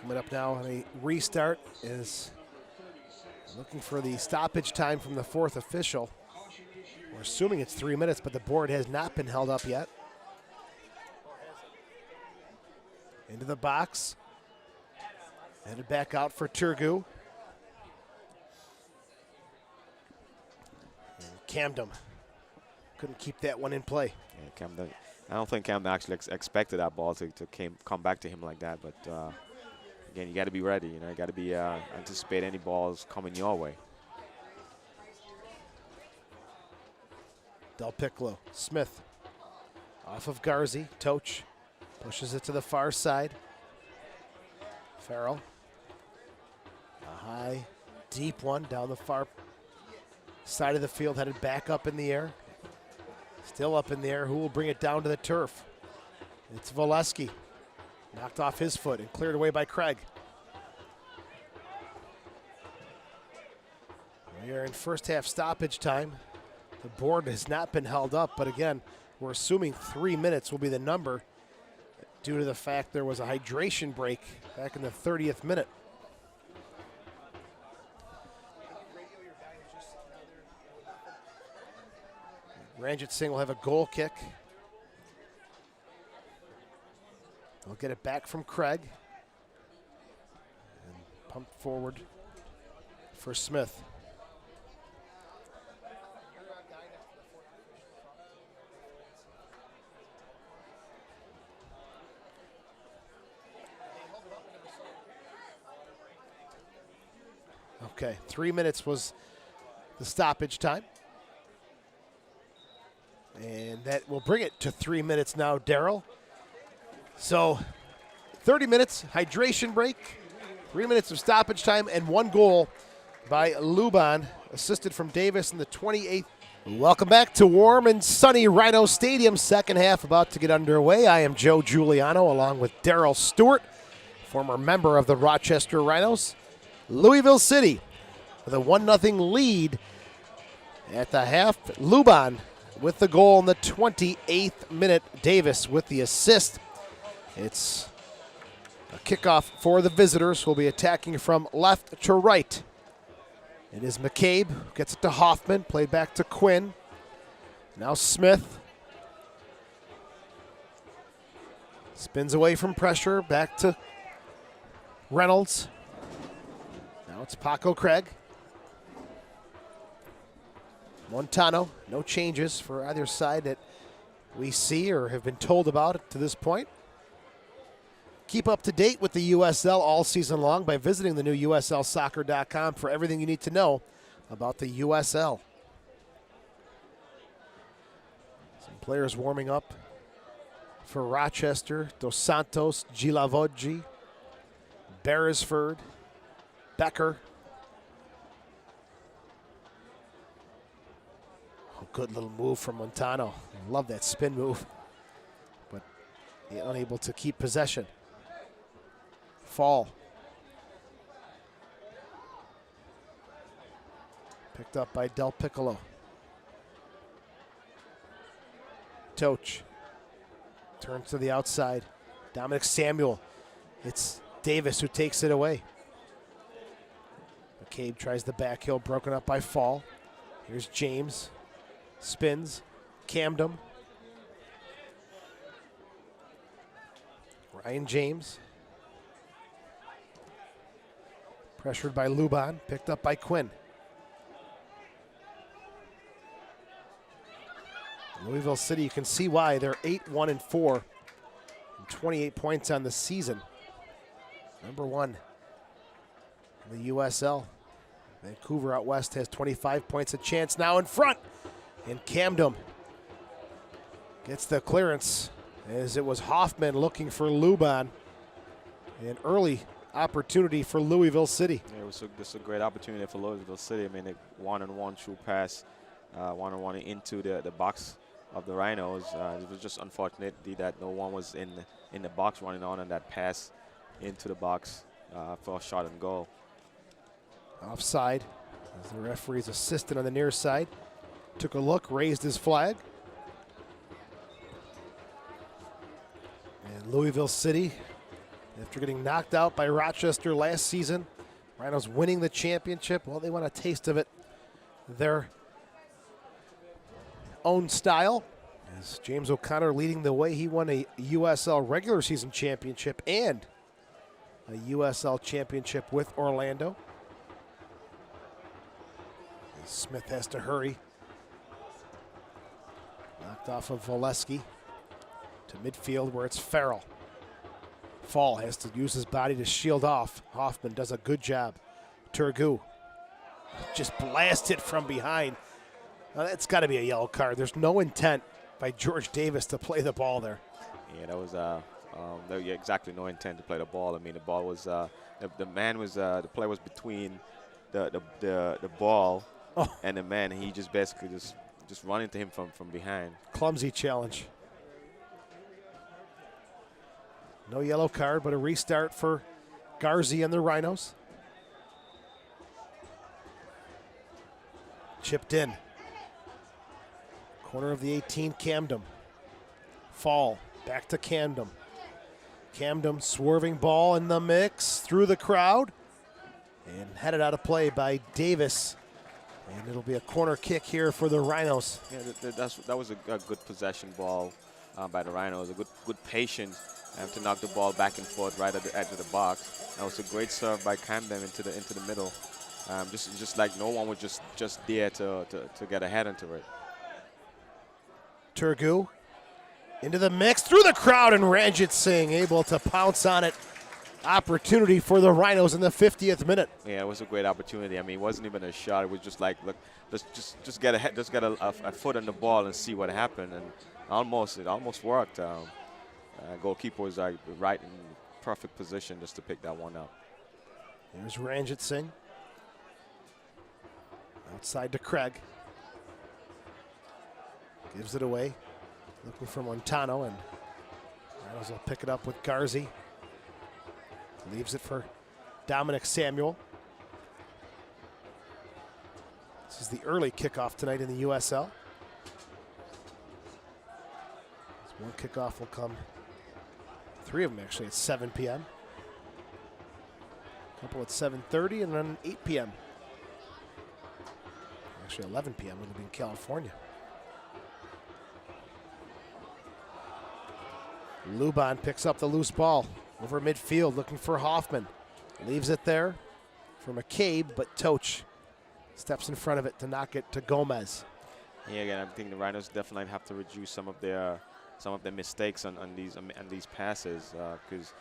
Coming up now on a restart is looking for the stoppage time from the fourth official. We're assuming it's 3 minutes, but the board has not been held up yet. Into the box. Headed back out for Turgu. And Camden couldn't keep that one in play.
Yeah, Camden, I don't think Camden actually expected that ball to come back to him like that. But again, you got to be ready. You know, you got to be anticipate any balls coming your way.
Del Piccolo, Smith, off of Garzi. Toch pushes it to the far side. Farrell, a high, deep one down the far side of the field, headed back up in the air. Still up in the air. Who will bring it down to the turf? It's Volesky. Knocked off his foot and cleared away by Craig. We are in first half stoppage time. The board has not been held up, but again, we're assuming 3 minutes will be the number due to the fact there was a hydration break back in the 30th minute. Ranjit Singh will have a goal kick. They'll get it back from Craig. And pump forward for Smith. Okay, 3 minutes was the stoppage time. And that will bring it to 3 minutes now, Darryl. So 30 minutes, hydration break, 3 minutes of stoppage time, and 1 goal by Luban, assisted from Davis in the 28th. Welcome back to warm and sunny Rhino Stadium. Second half about to get underway. I am Joe Giuliano along with Darryl Stewart, former member of the Rochester Rhinos. Louisville City with a 1-0 lead at the half. Luban with the goal in the 28th minute. Davis with the assist. It's a kickoff for the visitors, who will be attacking from left to right. It is McCabe who gets it to Hoffman, played back to Quinn. Now Smith. Spins away from pressure, back to Reynolds. Now it's Paco Craig. Montano, no changes for either side that we see or have been told about to this point. Keep up to date with the USL all season long by visiting the new USLsoccer.com for everything you need to know about the USL. Some players warming up for Rochester: Dos Santos, Gilavoggi, Beresford, Becker. Oh, good little move from Montano. Love that spin move, but unable to keep possession. Fall. Picked up by Del Piccolo. Toch. Turns to the outside. Dominic Samuel. It's Davis who takes it away. McCabe tries the back heel, broken up by Fall. Here's James. Spins. Camden. Ryan James. Pressured by Luban. Picked up by Quinn. Louisville City, you can see why. They're 8-1-4. And 28 points on the season. Number one in the USL. Vancouver out west has 25 points. A chance now in front. And Camden gets the clearance as it was Hoffman looking for Luban. An early opportunity for Louisville City.
Yeah, this is a great opportunity for Louisville City. I mean, a one-on-one true pass, one-on-one into the box of the Rhinos. It was just unfortunate that no one was in the box running on that pass into the box for a shot and goal.
Offside as the referee's assistant on the near side took a look, raised his flag. And Louisville City, after getting knocked out by Rochester last season, Rhinos winning the championship. Well, they want a taste of it their own style. As James O'Connor leading the way, he won a USL regular season championship and a USL championship with Orlando. As Smith has to hurry. Knocked off of Voleski to midfield where it's Farrell. Fall has to use his body to shield off. Hoffman does a good job. Turgu just blasted from behind. Now that's got to be a yellow card. There's no intent by George Davis to play the ball there.
Yeah, that was there was exactly no intent to play the ball. I mean, the ball was the play was between the ball and the man. And he just basically just run into him from behind.
Clumsy challenge. No yellow card, but a restart for Garzi and the Rhinos. Chipped in. Corner of the 18, Camden. Fall, back to Camden. Camden swerving ball in the mix through the crowd. And headed out of play by Davis. And it'll be a corner kick here for the Rhinos.
Yeah, that was a good possession ball by the Rhinos. A good patience to knock the ball back and forth right at the edge of the box. That was a great serve by Camden into the middle. Just like no one was just there to get ahead into it.
Turgu into the mix through the crowd, and Ranjit Singh able to pounce on it. Opportunity for the Rhinos in the 50th minute.
Yeah, it was a great opportunity. I mean, it wasn't even a shot. It was just like, look, let's just get ahead, just get a foot on the ball and see what happened. And it almost worked. Goalkeeper was right in perfect position just to pick that one up.
Here's Ranjit Singh. Outside to Craig. Gives it away. Looking for Montano, and Rhinos will pick it up with Garzi. Leaves it for Dominic Samuel. This is the early kickoff tonight in the USL. This one kickoff will come, three of them actually, at 7 p.m. A couple at 7:30 and then 8 p.m. Actually 11 p.m. It'll be in California. Luban picks up the loose ball over midfield, looking for Hoffman. Leaves it there for McCabe, but Toch steps in front of it to knock it to Gomez.
Yeah, again, I think the Rhinos definitely have to reduce some of their mistakes on these passes because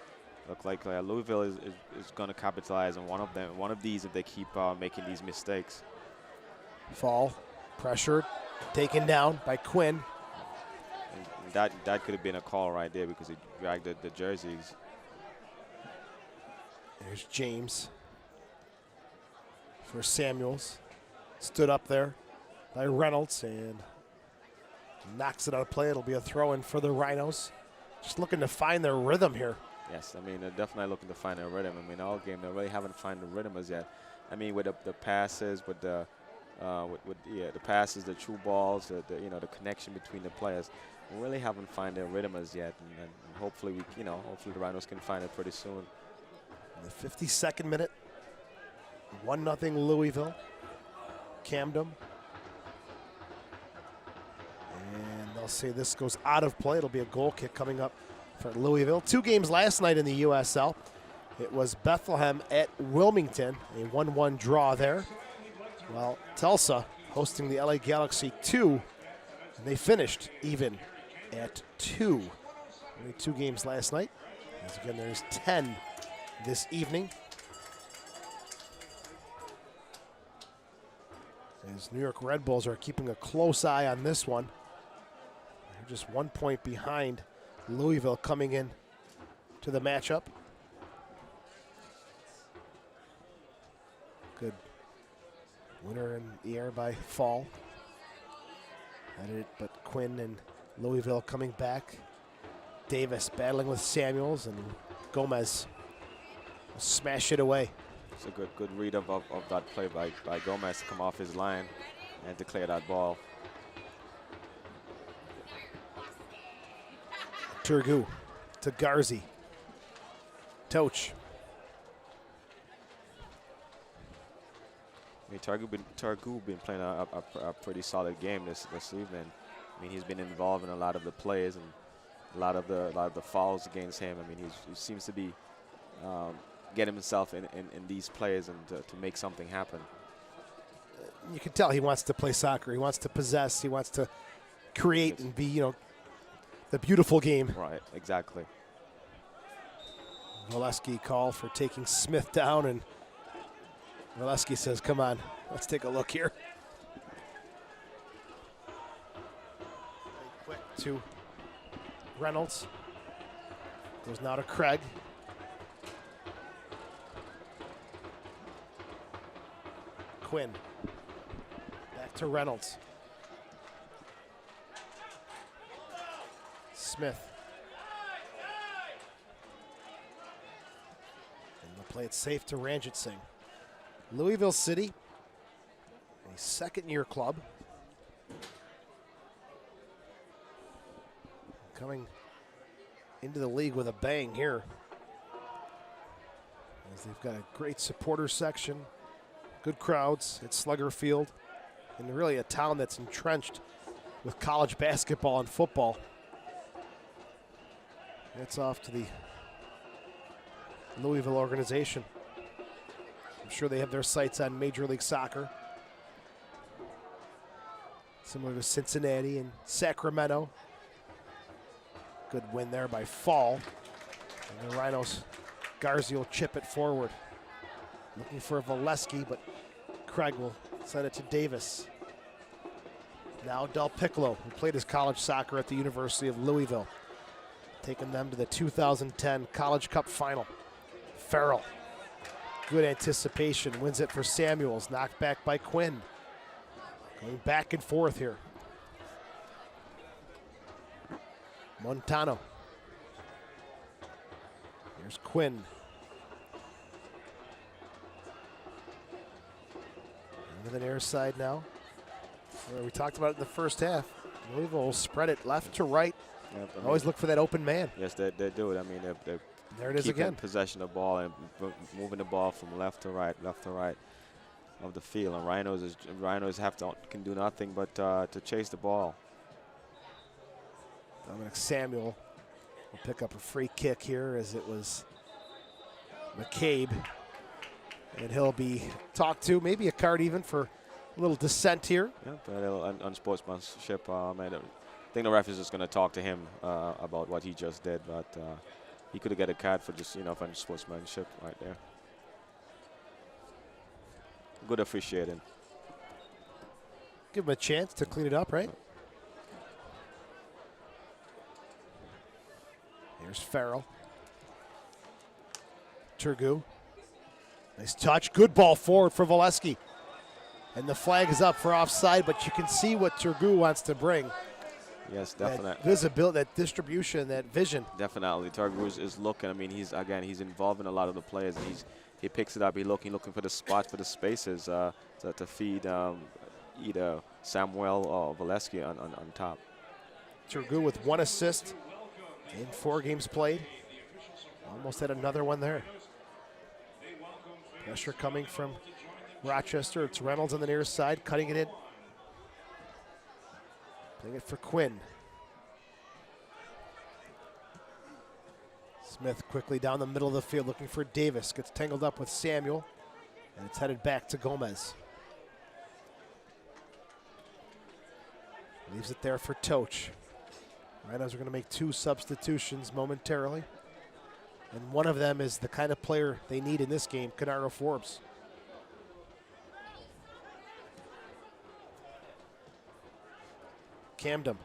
look like Louisville is going to capitalize on one of these if they keep making these mistakes.
Fall, pressured, taken down by Quinn.
And that could have been a call right there because he dragged the jerseys.
There's James for Samuels. Stood up there by Reynolds and knocks it out of play. It'll be a throw-in for the Rhinos. Just looking to find their rhythm here.
Yes, I mean, they're definitely looking to find their rhythm. I mean, all game they really haven't found the rhythm as yet. I mean, with the passes, with the passes, the true balls, the connection between the players, we really haven't found their rhythm as yet. And hopefully hopefully the Rhinos can find it pretty soon.
In the 52nd minute, 1-0 Louisville. Camden. And they'll say this goes out of play. It'll be a goal kick coming up for Louisville. 2 games last night in the USL. It was Bethlehem at Wilmington, a 1-1 draw there. Well, Tulsa hosting the LA Galaxy 2, and they finished even at 2. Only 2 games last night. As again, there's 10 this evening. As New York Red Bulls are keeping a close eye on this one. They're just 1 point behind Louisville coming in to the matchup. Good winner in the air by Fall. Had it, but Quinn and Louisville coming back. Davis battling with Samuels, and Gomez will smash it away.
It's a good read of that play by Gomez to come off his line and to clear that ball.
Turgu to Garzi. Toch.
I mean, Targu been playing a pretty solid game this evening. I mean, he's been involved in a lot of the plays and a lot of the fouls against him. I mean, he seems to be getting himself in these plays and to make something happen.
You can tell he wants to play soccer. He wants to possess. He wants to create and be, the beautiful game.
Right, exactly.
Valesky call for taking Smith down, and Valesky says, come on, let's take a look here. Quick to Reynolds. Goes now to Craig. Quinn. Back to Reynolds. Smith. And they'll play it safe to Ranjit Singh. Louisville City, a second-year club. Coming into the league with a bang here. As they've got a great supporter section, good crowds at Slugger Field, and really a town that's entrenched with college basketball and football. That's off to the Louisville organization. I'm sure they have their sights on Major League Soccer. Similar to Cincinnati and Sacramento. Good win there by Fall. And the Rhinos, Garzi will chip it forward. Looking for Valesky, but Craig will send it to Davis. Now Del Piccolo, who played his college soccer at the University of Louisville, taking them to the 2010 College Cup Final. Farrell, good anticipation, wins it for Samuels, knocked back by Quinn. Going back and forth here. Montano. Here's Quinn. Into the near side now. Well, we talked about it in the first half. Louisville will spread it left to right.
Yep,
Always look for that open man.
Yes, they do it. I mean, they're
there it is
keeping
again.
possession of the ball and moving the ball from left to right of the field. And Rhinos can do nothing but to chase the ball.
Dominic Samuel will pick up a free kick here, as it was McCabe. And he'll be talked to, maybe a card even for a little dissent here.
Yeah, but a little unsportsmanship. I think the ref is just going to talk to him about what he just did, but he could have got a card for just, for unsportsmanship right there. Good officiating.
Give him a chance to clean it up, right? Here's Farrell. Turgu. Nice touch. Good ball forward for Valesky. And the flag is up for offside, but you can see what Turgu wants to bring.
Yes, definitely.
That visibility, that distribution, that vision.
Definitely. Turgu is looking. I mean, he's involved in a lot of the plays, and he picks it up. He's looking for the spots, for the spaces to feed either Samuel or Valesky on top.
Turgu with 1 assist in 4 games played. Almost had another one there. Pressure coming from Rochester. It's Reynolds on the near side, cutting it in. Playing it for Quinn. Smith quickly down the middle of the field looking for Davis. Gets tangled up with Samuel, and it's headed back to Gomez. Leaves it there for Toch. Rhinos are going to make 2 substitutions momentarily. And one of them is the kind of player they need in this game, Canardo Forbes. Camden.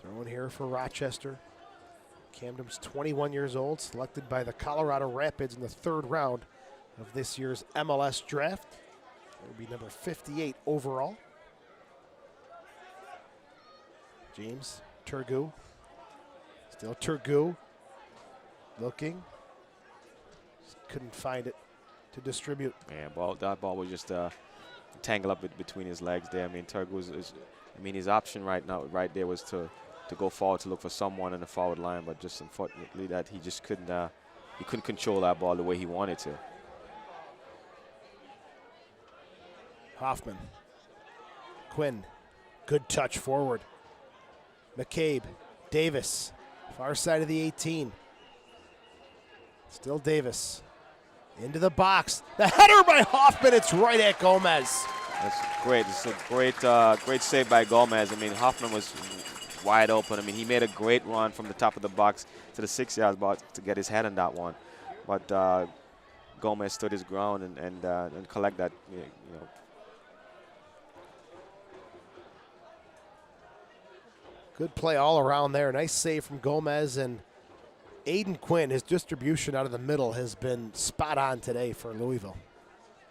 Throwing here for Rochester. Camden's 21 years old, selected by the Colorado Rapids in the 3rd round of this year's MLS draft. It will be number 58 overall. James Turgu. Still Turgu. Looking. Just couldn't find it to distribute.
Yeah, that ball was just tangled up between his legs there. I mean, Turgu his option right there was to go forward to look for someone in the forward line, but just unfortunately that he just couldn't control that ball the way he wanted to.
Hoffman. Quinn. Good touch forward. McCabe. Davis. Far side of the 18. Still Davis. Into the box. The header by Hoffman. It's right at Gomez.
That's great. It's a great save by Gomez. I mean, Hoffman was wide open. I mean, he made a great run from the top of the box to the 6-yard box to get his head on that one. But Gomez stood his ground and collect that,
Good play all around there. Nice save from Gomez. And Aiden Quinn, his distribution out of the middle has been spot on today for Louisville.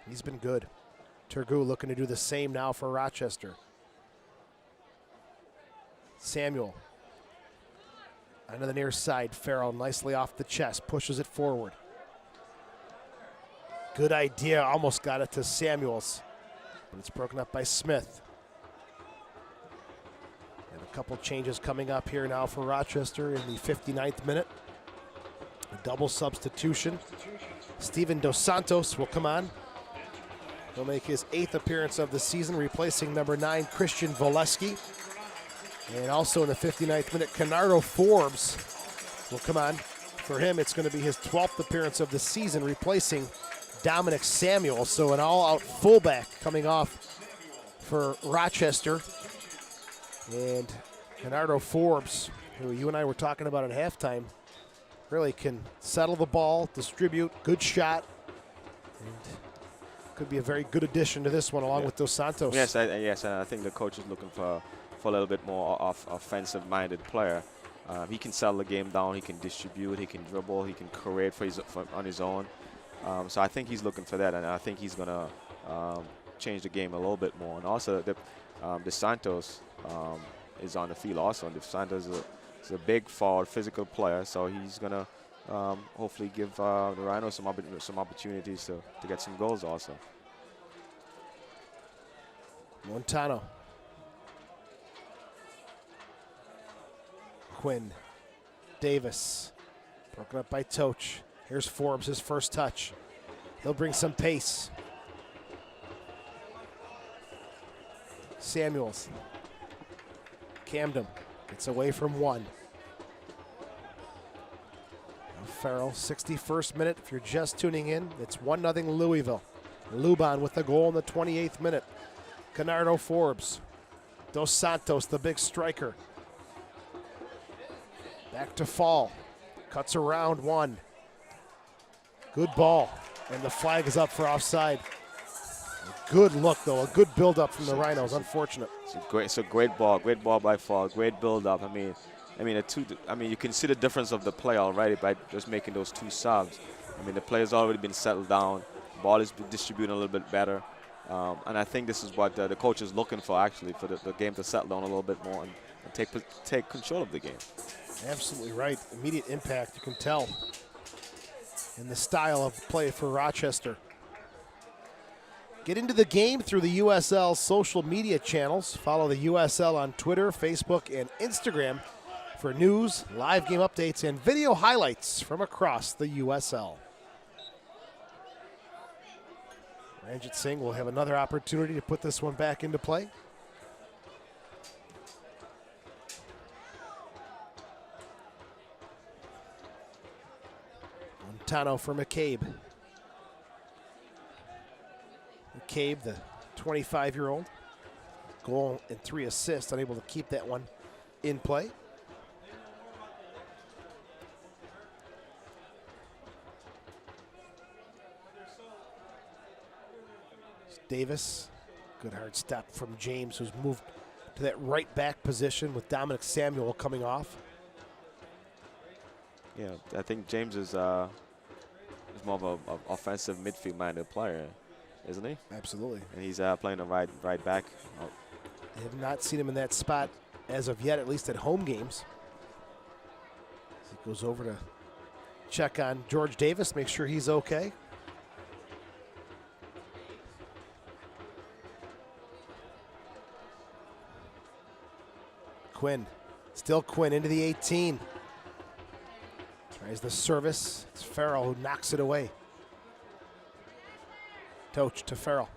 He's been good. Turgu looking to do the same now for Rochester. Samuel. Onto the near side. Farrell nicely off the chest. Pushes it forward. Good idea. Almost got it to Samuels. But it's broken up by Smith. And a couple changes coming up here now for Rochester in the 59th minute. A double substitution. Steven Dos Santos will come on. He'll make his 8th appearance of the season, replacing number 9, Christian Voleski. And also in the 59th minute, Canardo Forbes will come on. For him, it's going to be his 12th appearance of the season, replacing Dominic Samuel. So an all-out fullback coming off for Rochester. And Canardo Forbes, who you and I were talking about at halftime, really can settle the ball, distribute, good shot, and could be a very good addition to this one along with Dos Santos.
Yes, I think the coach is looking for a little bit more offensive-minded player. He can settle the game down, he can distribute, he can dribble, he can create on his own. So I think he's looking for that, and I think he's going to change the game a little bit more. And also, Dos Santos is on the field also. Dos Santos is a big forward, physical player, so he's going to hopefully give the Rhinos some opportunities to get some goals also.
Montano. Quinn. Davis. Broken up by Toch. Here's Forbes, his first touch. He'll bring some pace. Samuels. Camden gets away from one. Farrell, 61st minute. If you're just tuning in, it's 1-0 Louisville. Luban with the goal in the 28th minute. Canardo Forbes. Dos Santos, the big striker. Back to Fall. Cuts around one. Good ball. And the flag is up for offside. A good look, though. A good build-up from the Rhinos. Unfortunate.
It's a great ball. Great ball by Fall. Great build-up. I mean, you can see the difference of the play already by just making those 2 subs. I mean, the player's already been settled down. Ball is distributing a little bit better. And I think this is what the coach is looking for, actually, for the game to settle down a little bit more and take control of the game.
Absolutely right. Immediate impact, you can tell, in the style of play for Rochester. Get into the game through the USL social media channels. Follow the USL on Twitter, Facebook, and Instagram for news, live game updates, and video highlights from across the USL. Ranjit Singh will have another opportunity to put this one back into play. Montano for McCabe. McCabe, the 25-year-old. Goal and 3 assists, unable to keep that one in play. Davis, good hard step from James, who's moved to that right back position with Dominic Samuel coming off.
Yeah, I think James is more of an offensive midfield-minded player, isn't he?
Absolutely.
And he's playing the right back.
I have not seen him in that spot as of yet, at least at home games. As he goes over to check on George Davis, make sure he's okay. Quinn, still Quinn into the 18. Tries the service. It's Farrell who knocks it away. Toch to Farrell.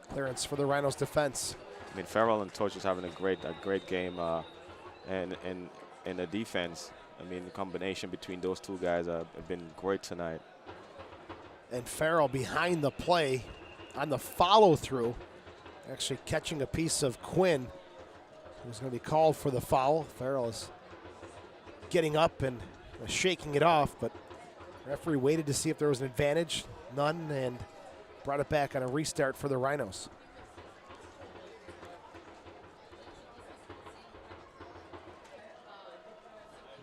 Clearance for the Rhinos defense.
I mean, Farrell and Toch is having a great game, and the defense. I mean, the combination between those two guys have been great tonight.
And Farrell behind the play on the follow through, actually catching a piece of Quinn, who's going to be called for the foul. Farrell is getting up and shaking it off, but referee waited to see if there was an advantage. None, and brought it back on a restart for the Rhinos.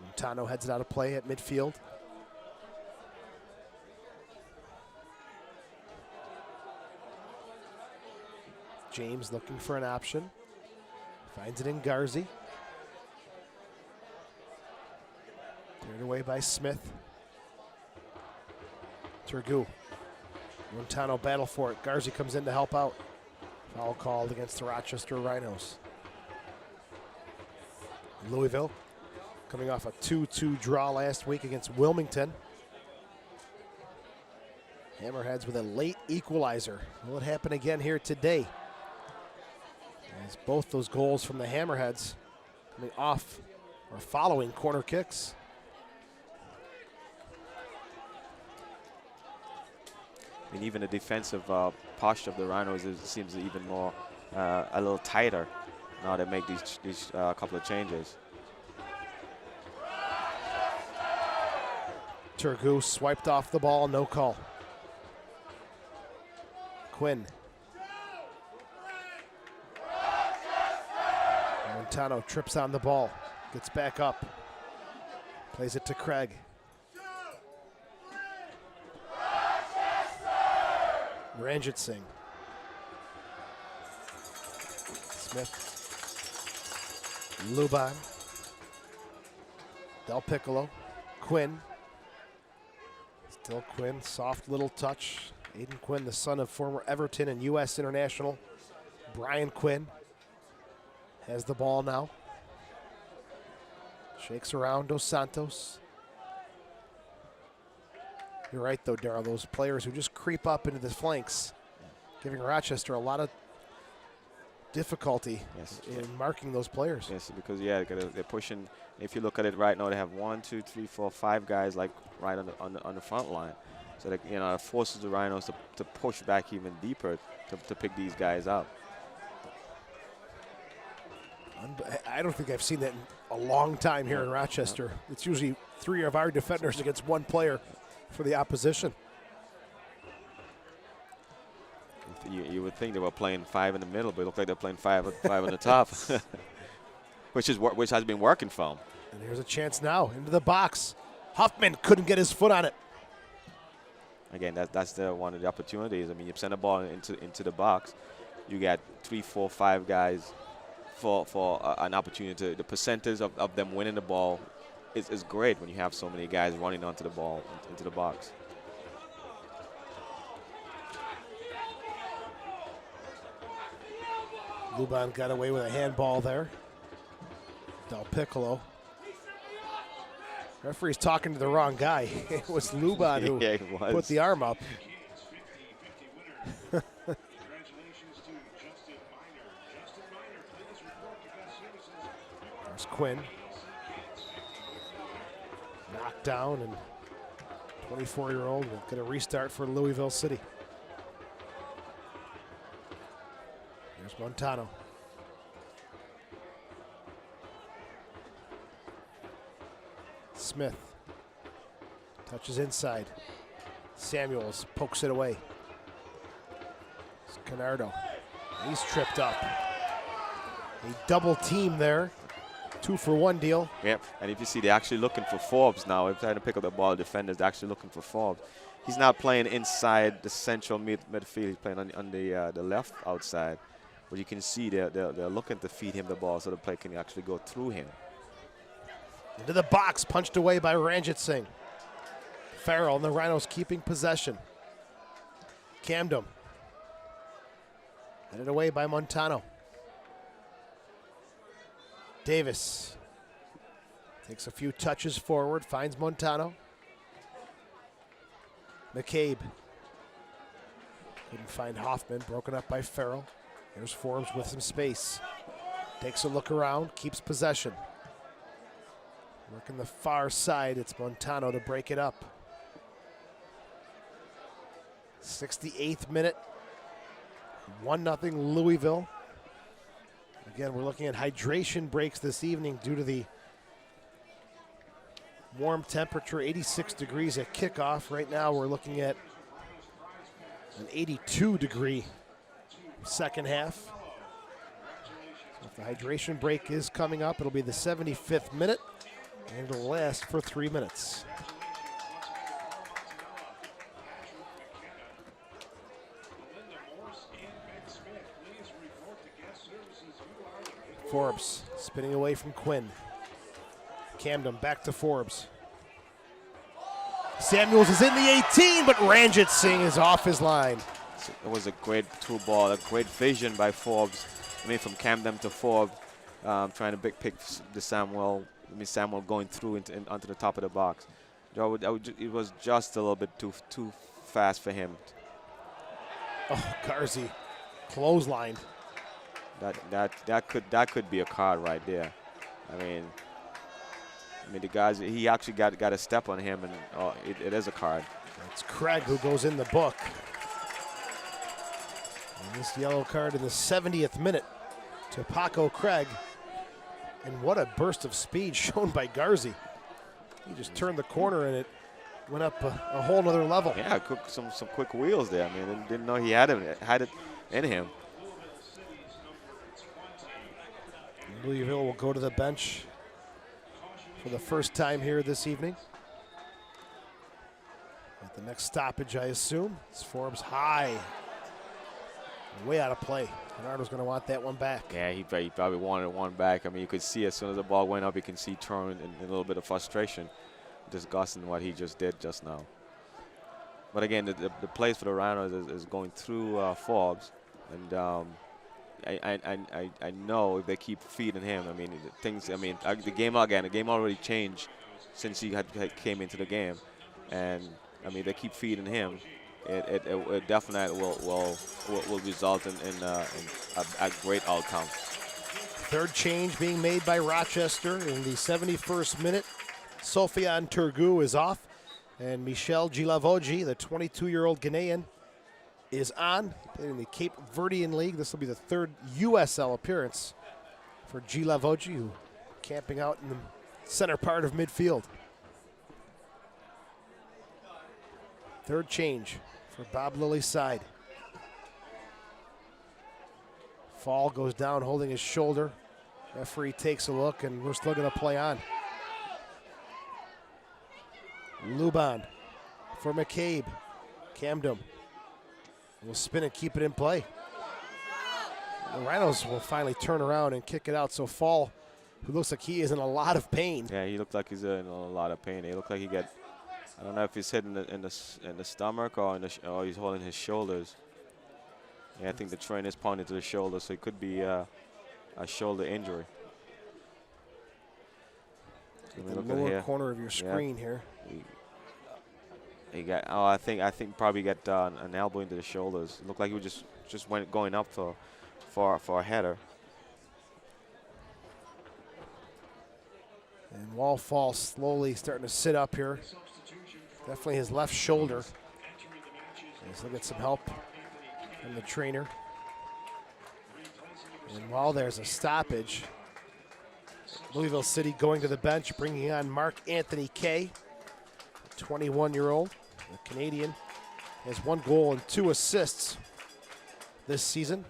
Montano heads it out of play at midfield. James looking for an option. Finds it in Garzi. Turned away by Smith. Turgu. Montano battle for it. Garzi comes in to help out. Foul called against the Rochester Rhinos. Louisville coming off a 2-2 draw last week against Wilmington. Hammerheads with a late equalizer. Will it happen again here today? As both those goals from the Hammerheads coming off or following corner kicks.
I mean, even the defensive posture of the Rhinos seems even more a little tighter now they make these couple of changes.
Turgu swiped off the ball, no call. Quinn. Montano trips on the ball, gets back up, plays it to Craig. Ranjit Singh. Smith. Luban. Del Piccolo. Quinn. Still Quinn, soft little touch. Aiden Quinn, the son of former Everton and U.S. international Brian Quinn, has the ball now. Shakes around Dos Santos. You're right, though, Darryl. Those players who just creep up into the flanks, giving Rochester a lot of difficulty in marking those players.
Yes, because, yeah, they're pushing. If you look at it right now, they have 1, 2, 3, 4, 5 guys, like, right on the front line. So, that, you know, it forces the Rhinos to push back even deeper to pick these guys up.
I don't think I've seen that in a long time here in Rochester. It's usually 3 of our defenders against 1 player for the opposition.
You would think they were playing 5 in the middle, but it looked like they're playing 5 on the top, which has been working for them.
And here's a chance now into the box. Huffman couldn't get his foot on it.
Again, that's one of the opportunities. I mean, you send a ball into the box, you got 3, 4, 5 guys for an opportunity. The percentage of them winning the ball is great when you have so many guys running onto the ball into the box.
Luban got away with a handball there. Del Piccolo Referee's talking to the wrong guy. It was Luban who
Yeah, it was.
put the arm up.
Congratulations to Justin Minor. Justin Minor, please report to Gus Services.
There's Quinn. Knocked down, and 24-year-old will get a restart for Louisville City. Here's Montano. Smith touches inside. Samuels pokes it away. It's Canardo. He's tripped up. A double team there. 2-for-1 deal.
Yep, and if you see, they're actually looking for Forbes now. They're trying to pick up the ball. Defenders, they're actually looking for Forbes. He's not playing inside the central midfield. He's playing on the left outside. But you can see they're looking to feed him the ball so the play can actually go through him.
Into the box, punched away by Ranjit Singh. Farrell and the Rhinos keeping possession. Camden. Headed away by Montano. Davis takes a few touches forward, finds Montano. McCabe. Couldn't find Hoffman, broken up by Farrell. Here's Forbes with some space. Takes a look around, keeps possession. Working the far side, it's Montano to break it up. 68th minute. 1-0 Louisville. Again, we're looking at hydration breaks this evening due to the warm temperature, 86 degrees at kickoff. Right now we're looking at an 82-degree second half. So if the hydration break is coming up, it'll be the 75th minute, and it'll last for 3 minutes. Forbes spinning away from Quinn. Camden back to Forbes. Samuels is in the 18, but Ranjit Singh is off his line.
It was a great through ball, a great vision by Forbes. I mean, from Camden to Forbes, trying to pick the Samuel going through onto the top of the box. It was just a little bit too fast for him.
Oh, Garzi, clotheslined.
That could be a card right there. I mean the guys, he actually got a step on him, and it is a card.
It's Craig who goes in the book. And this yellow card in the 70th minute to Paco Craig. And what a burst of speed shown by Garzi. He just turned the corner and it went up a whole nother level.
Yeah, some quick wheels there. I mean, didn't know he had it in him.
Louisville will go to the bench for the first time here this evening. At the next stoppage, I assume. It's Forbes high. Way out of play. Bernardo's going to want that one back.
Yeah, he probably wanted one back. I mean, you could see as soon as the ball went up, you can see Turn in a little bit of frustration, disgusting what he just did just now. But again, the place for the Rhinos is going through Forbes, and I know if they keep feeding him, I mean, the game already changed since he came into the game, and I mean, they keep feeding him. It definitely will result in a great outcome.
Third change being made by Rochester in the 71st minute. Sofiane Turgu is off, and Michel Gilavogi, the 22-year-old Ghanaian, is on. In the Cape Verdean League, this will be the third USL appearance for Gilavogi, who camping out in the center part of midfield. Third change for Bob Lilly's side. Fall goes down holding his shoulder. Referee takes a look, and we're still going to play on. Luban for McCabe. Camden will spin and keep it in play. The Rhinos will finally turn around and kick it out. So Fall, who looks like he is in a lot of pain.
Yeah, he looked like he's in a lot of pain. He looked like he got, I don't know if he's hit in the stomach or he's holding his shoulders. Yeah, I think the train is pointing to the shoulder, so it could be a shoulder injury.
The lower corner of your screen here.
He got. Oh, I think probably got an elbow into the shoulders. It looked like he was just going up for a header.
And Wallfall slowly starting to sit up here. Definitely his left shoulder. Let's look at some help from the trainer. And while there's a stoppage, Louisville City going to the bench, bringing on Mark Anthony Kay, 21-year-old. The Canadian has 1 goal and 2 assists this season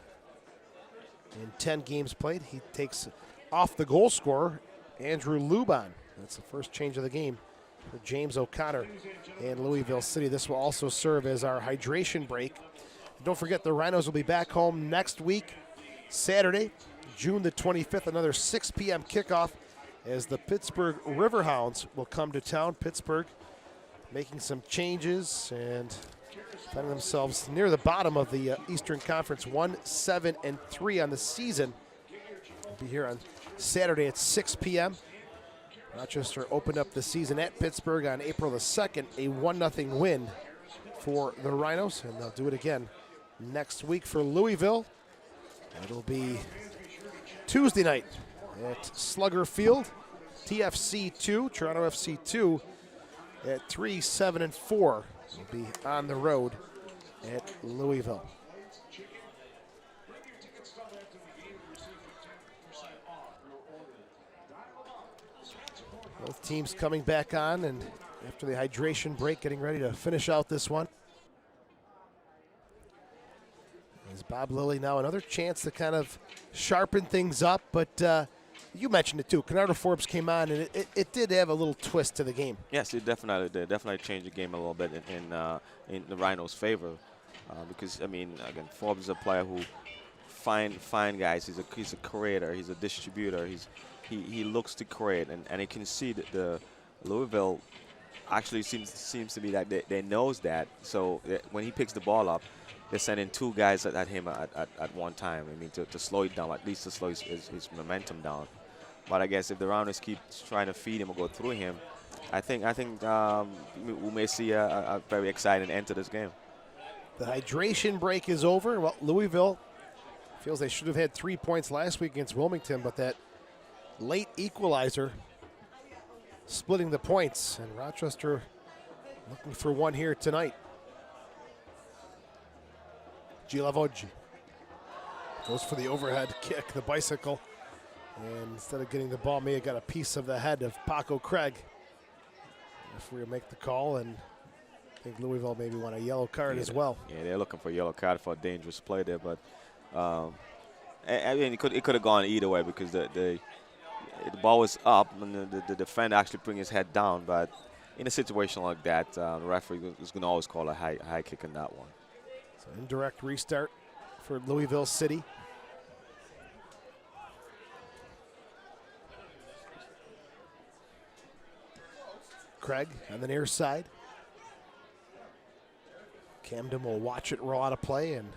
in 10 games played. He takes off the goal scorer, Andrew Luban. That's the first change of the game for James O'Connor and Louisville City. This will also serve as our hydration break. Don't forget, the Rhinos will be back home next week, Saturday, June the 25th, another 6 p.m. kickoff as the Pittsburgh Riverhounds will come to town. Pittsburgh making some changes and finding themselves near the bottom of the Eastern Conference, 1-7-3 on the season. We'll be here on Saturday at 6 p.m. Rochester opened up the season at Pittsburgh on April the 2nd, a 1-0 win for the Rhinos, and they'll do it again next week for Louisville. It'll be Tuesday night at Slugger Field, TFC 2, Toronto FC 2 at 3, 7, and 4. Will be on the road at Louisville. Both teams coming back on, and after the hydration break, getting ready to finish out this one. As Bob Lilly now another chance to kind of sharpen things up, but you mentioned it too. Canardo Forbes came on, and it did have a little twist to the game.
Yes, it definitely did. Definitely changed the game a little bit in the Rhinos' favor, because I mean, again, Forbes is a player who find guys. He's a creator. He's a distributor. He looks to create, and you can see that the Louisville actually seems to be that they knows that. So when he picks the ball up, they're sending 2 guys at him at one time. I mean, to slow it down, at least to slow his momentum down. But I guess if the Rounders keep trying to feed him or go through him, I think we may see a very exciting end to this game.
The hydration break is over. Well, Louisville feels they should have had 3 points last week against Wilmington, but that late equalizer splitting the points, and Rochester looking for one here tonight. Gilavoggi goes for the overhead kick, the bicycle, and instead of getting the ball, may have got a piece of the head of Paco Craig. If we make the call, and I think Louisville maybe want a yellow card as well.
Yeah, they're looking for a yellow card for a dangerous play there, but I mean, it could have gone either way because the ball was up and the defender actually bring his head down. But in a situation like that, the referee is going to always call a high kick in that one.
So indirect restart for Louisville City. Craig on the near side. Camden will watch it roll out of play and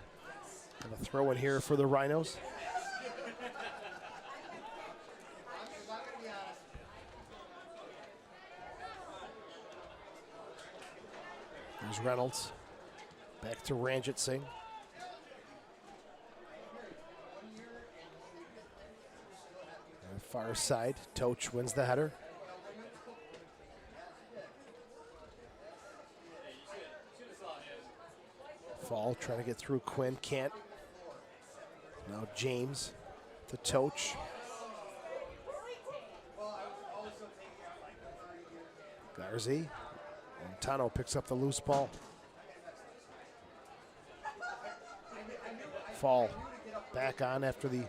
have a throw in here for the Rhinos. There's Reynolds. Back to Ranjit Singh. On the far side, Toch wins the header. Fall trying to get through Quinn, can't. Now James to Toch. Garzi. And Tano picks up the loose ball. Fall back on after the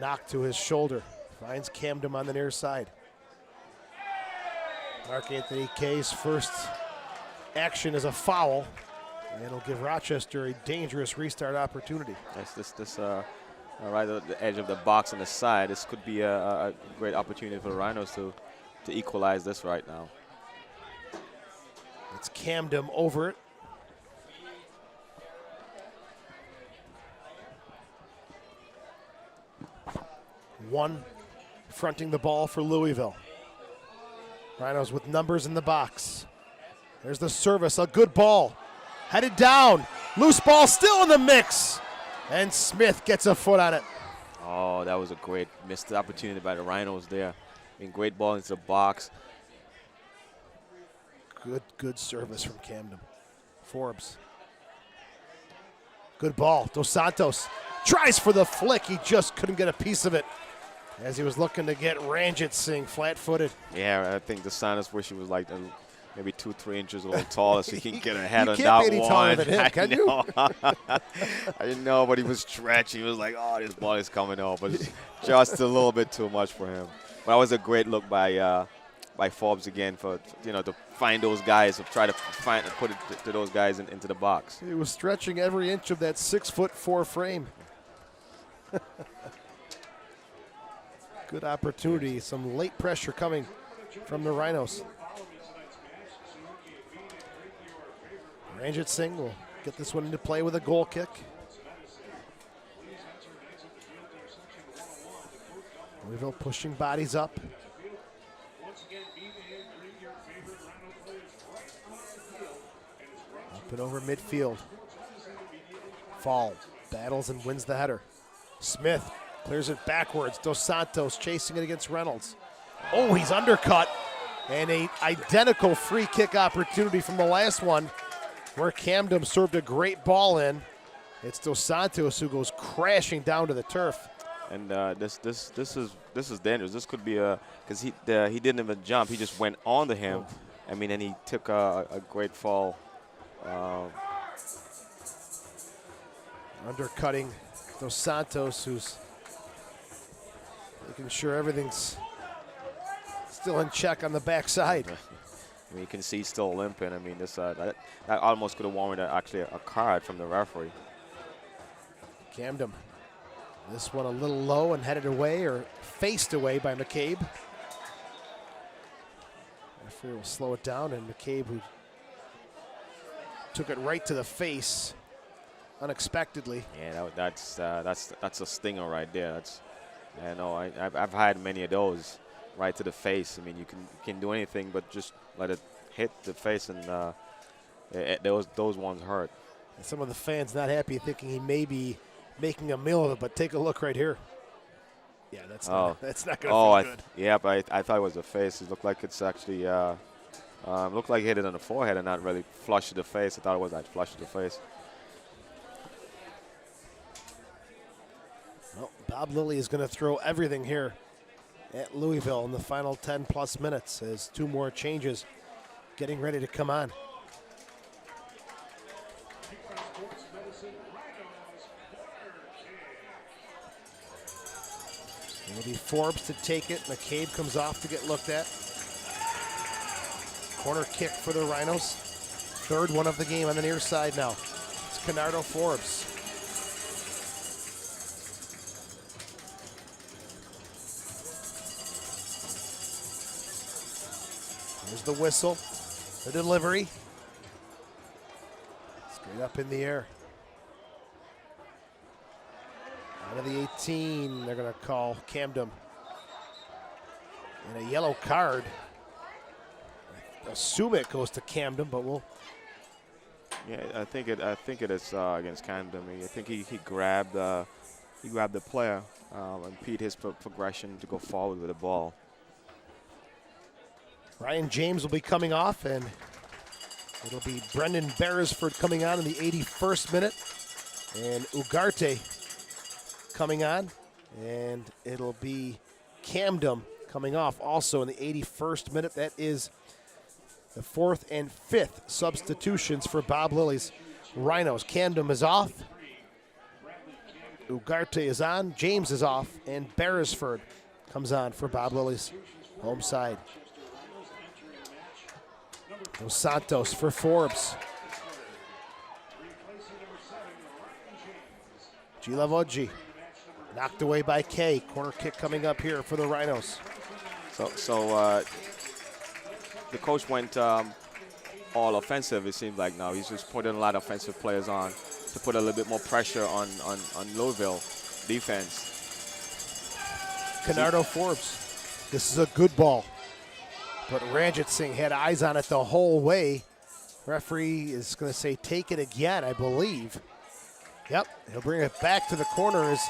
knock to his shoulder. Finds Camden on the near side. Mark Anthony Kay's first action is a foul. And it'll give Rochester a dangerous restart opportunity.
Yes, this right at the edge of the box on the side. This could be a great opportunity for the Rhinos to equalize this right now.
It's Camden over it. One fronting the ball for Louisville. Rhinos with numbers in the box. There's the service, a good ball. Headed down, loose ball still in the mix. And Smith gets a foot on it.
Oh, that was a great missed opportunity by the Rhinos there. I mean, great ball into the box.
Good service from Camden. Forbes. Good ball. Dos Santos tries for the flick. He just couldn't get a piece of it as he was looking to get Ranjit Singh flat-footed.
Yeah, I think Dos Santos wish he was like maybe 2-3 inches a little taller so he can get a head on
You
that
can't be any
one.
taller than him, can you?
I didn't know, but he was stretching. He was like, oh, this ball is coming off. But it's just a little bit too much for him. But that was a great look by Forbes again for to find those guys, to try to put it to those guys into the box.
He was stretching every inch of that 6'4" frame. Good opportunity. Some late pressure coming from the Rhinos. Ranjit Singh will get this one into play with a goal kick. Louisville pushing bodies up. Up and over midfield. Fall battles and wins the header. Smith clears it backwards. Dos Santos chasing it against Reynolds. Oh, he's undercut. And an identical free kick opportunity from the last one, where Camden served a great ball in. It's Dos Santos who goes crashing down to the turf.
And this is dangerous. This could be because he didn't even jump. He just went onto him. I mean, and he took a great fall.
Undercutting Dos Santos, who's making sure everything's still in check on the backside.
I mean, you can see he's still limping. I mean, that almost could have warranted actually a card from the referee.
Camden. This one a little low and headed away, or faced away by McCabe. Referee will slow it down, and McCabe, who took it right to the face unexpectedly.
Yeah, that's a stinger right there. I've had many of those right to the face. I mean, you can do anything but just let it hit the face, and those ones hurt.
And some of the fans not happy, thinking he may be making a meal of it, but take a look right here. Yeah, that's not going to feel good.
Yeah, but I thought it was the face. It looked like it's actually looked like he hit it on the forehead and not really flush to the face. I thought it was like flush to the face.
Well, Bob Lilly is going to throw everything here at Louisville in the final 10-plus minutes, as two more changes getting ready to come on. It'll be Forbes to take it. McCabe comes off to get looked at. Corner kick for the Rhinos. Third one of the game on the near side now. It's Canardo Forbes. There's the whistle, the delivery. Straight up in the air. Out of the 18, they're going to call Camden. And a yellow card. I assume it goes to Camden, but we'll.
Yeah, I think it is against Camden. I think he grabbed the player and impeded his progression to go forward with the ball.
Ryan James will be coming off, and it'll be Brendan Beresford coming on in the 81st minute, and Ugarte coming on, and it'll be Camden coming off also in the 81st minute. That is the fourth and fifth substitutions for Bob Lilly's Rhinos. Camden is off, Ugarte is on, James is off, and Beresford comes on for Bob Lilly's home side. Dos Santos for Forbes. Gilavoggi knocked away by Kay. Corner kick coming up here for the Rhinos.
So the coach went all offensive, it seems like now. He's just putting a lot of offensive players on to put a little bit more pressure on Louisville defense.
Canardo Forbes. This is a good ball. But Ranjit Singh had eyes on it the whole way. Referee is going to say take it again, I believe. Yep, he'll bring it back to the corners.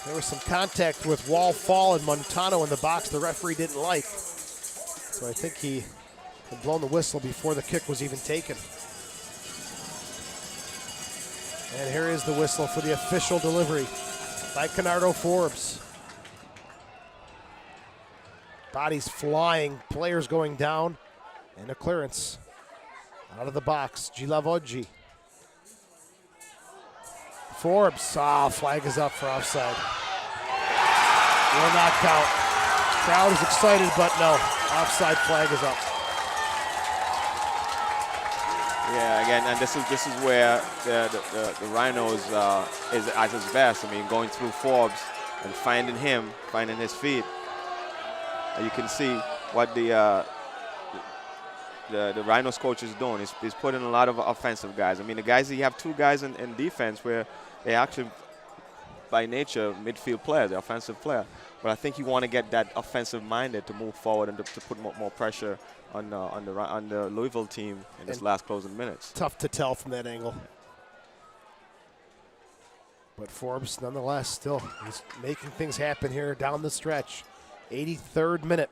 There was some contact with Wall Fall and Montano in the box the referee didn't like. So I think he had blown the whistle before the kick was even taken. And here is the whistle for the official delivery by Canardo Forbes. Bodies flying, players going down, and a clearance out of the box. Gilavogi. Forbes, flag is up for offside. Will not count. Crowd is excited, but no, offside flag is up.
Yeah, again, and this is where the Rhinos is at his best. I mean, going through Forbes and finding his feet. And you can see what the Rhinos coach is doing. He's putting a lot of offensive guys. I mean, you have two guys in defense where they actually, by nature, midfield players, the offensive player. But I think you want to get that offensive minded to move forward and to put more pressure on the Louisville team in this last closing minutes.
Tough to tell from that angle. But Forbes, nonetheless, still he's making things happen here down the stretch. 83rd minute.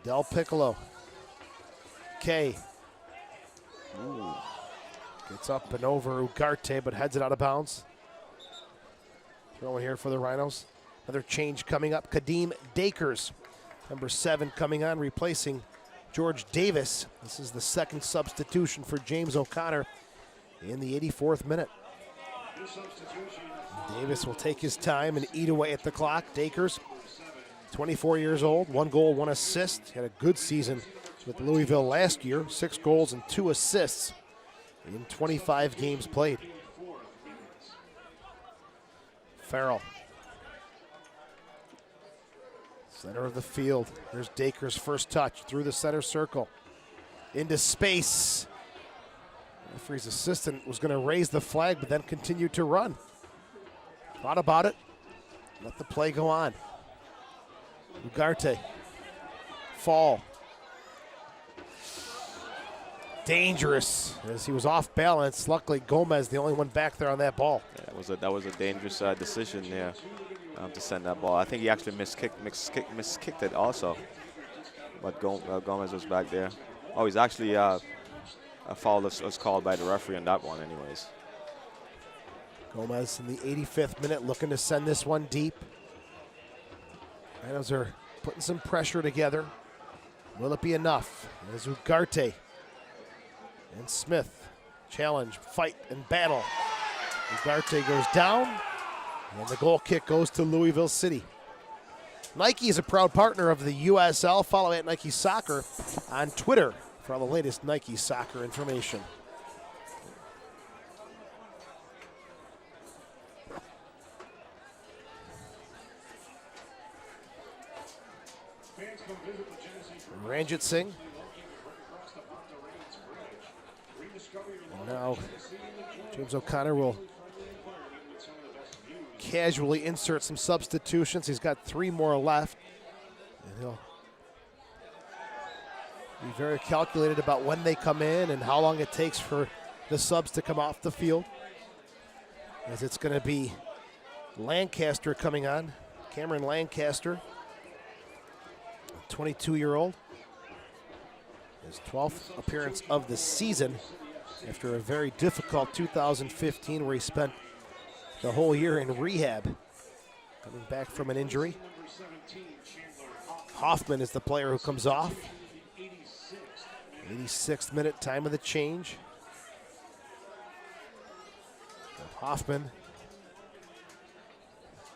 Del Piccolo. K. Ooh. Gets up and over Ugarte, but heads it out of bounds. Throwing here for the Rhinos. Another change coming up. Kadeem Dakers, number 7, coming on, replacing George Davis. This is the second substitution for James O'Connor in the 84th minute. Davis will take his time and eat away at the clock. Dakers, 24 years old, 1 goal, 1 assist. Had a good season with Louisville last year, 6 goals and 2 assists in 25 games played. Farrell. Center of the field. Here's Dakers' first touch through the center circle. Into space. Referee's assistant was going to raise the flag, but then continued to run. Thought about it. Let the play go on. Ugarte. Fall. Dangerous as he was off balance. Luckily, Gomez, the only one back there on that ball.
Yeah, that was a dangerous decision there to send that ball. I think he actually miskicked it also. But Gomez was back there. Oh, he's actually a foul was called by the referee on that one, anyways.
Gomez in the 85th minute looking to send this one deep. Rhinos are putting some pressure together. Will it be enough? As Ugarte and Smith challenge, fight, and battle. Ugarte goes down, and the goal kick goes to Louisville City. Nike is a proud partner of the USL. Follow at Nike Soccer on Twitter for all the latest Nike Soccer information. Ranjit Singh. And now James O'Connor will casually insert some substitutions. He's got 3 more left. And he'll be very calculated about when they come in and how long it takes for the subs to come off the field. As it's going to be Lancaster coming on. Cameron Lancaster, 22-year-old. His 12th appearance of the season after a very difficult 2015 where he spent the whole year in rehab, coming back from an injury. Hoffman is the player who comes off. 86th minute, time of the change. Hoffman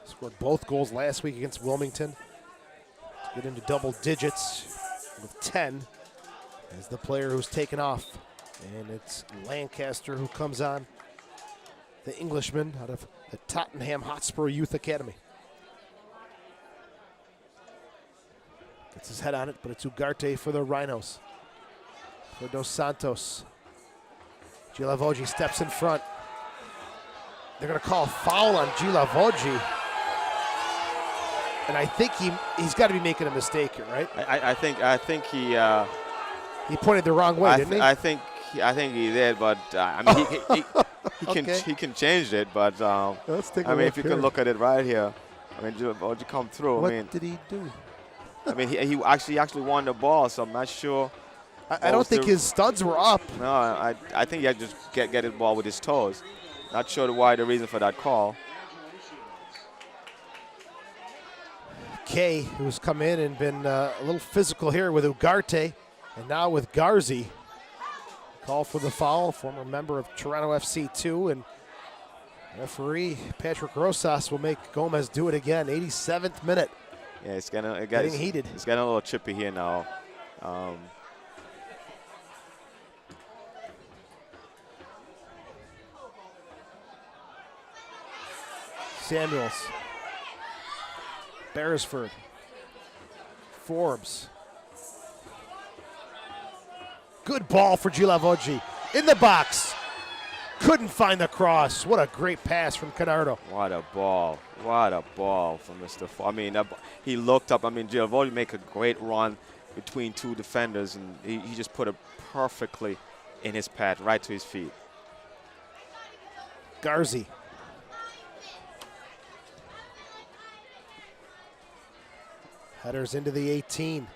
scored both goals last week against Wilmington. To get into double digits with 10 as the player who's taken off. And it's Lancaster who comes on, the Englishman out of the Tottenham Hotspur Youth Academy. Gets his head on it, but it's Ugarte for the Rhinos. For Dos Santos. Gilavogi steps in front. They're going to call a foul on Gilavogi. And I think he's got to be making a mistake here, right?
I think he.
He pointed the wrong way, didn't he?
I think he did, but I mean
Okay.
he can change it. But
Let's take a
I mean,
look
if you
here.
can look at it right here, I mean, would you come through?
What
I mean,
did he do?
I mean, he actually won the ball, so I'm not sure.
I don't think his studs were up.
No, I think he had to just get his ball with his toes. Not sure why the reason for that call.
Kay, who's come in and been a little physical here with Ugarte, and now with Garzi. Call for the foul, former member of Toronto FC 2, and referee Patrick Rosas will make Gomez do it again. 87th minute.
Yeah, it's getting
heated.
It's getting a little chippy here now.
Samuels. Beresford. Forbes. Good ball for Gilavoggi. In the box. Couldn't find the cross. What a great pass from Canardo.
What a ball. What a ball from Mr. I mean, he looked up. I mean, Gilavoggi make a great run between two defenders, and he just put it perfectly in his path, right to his feet.
Garzi. Headers into the 18.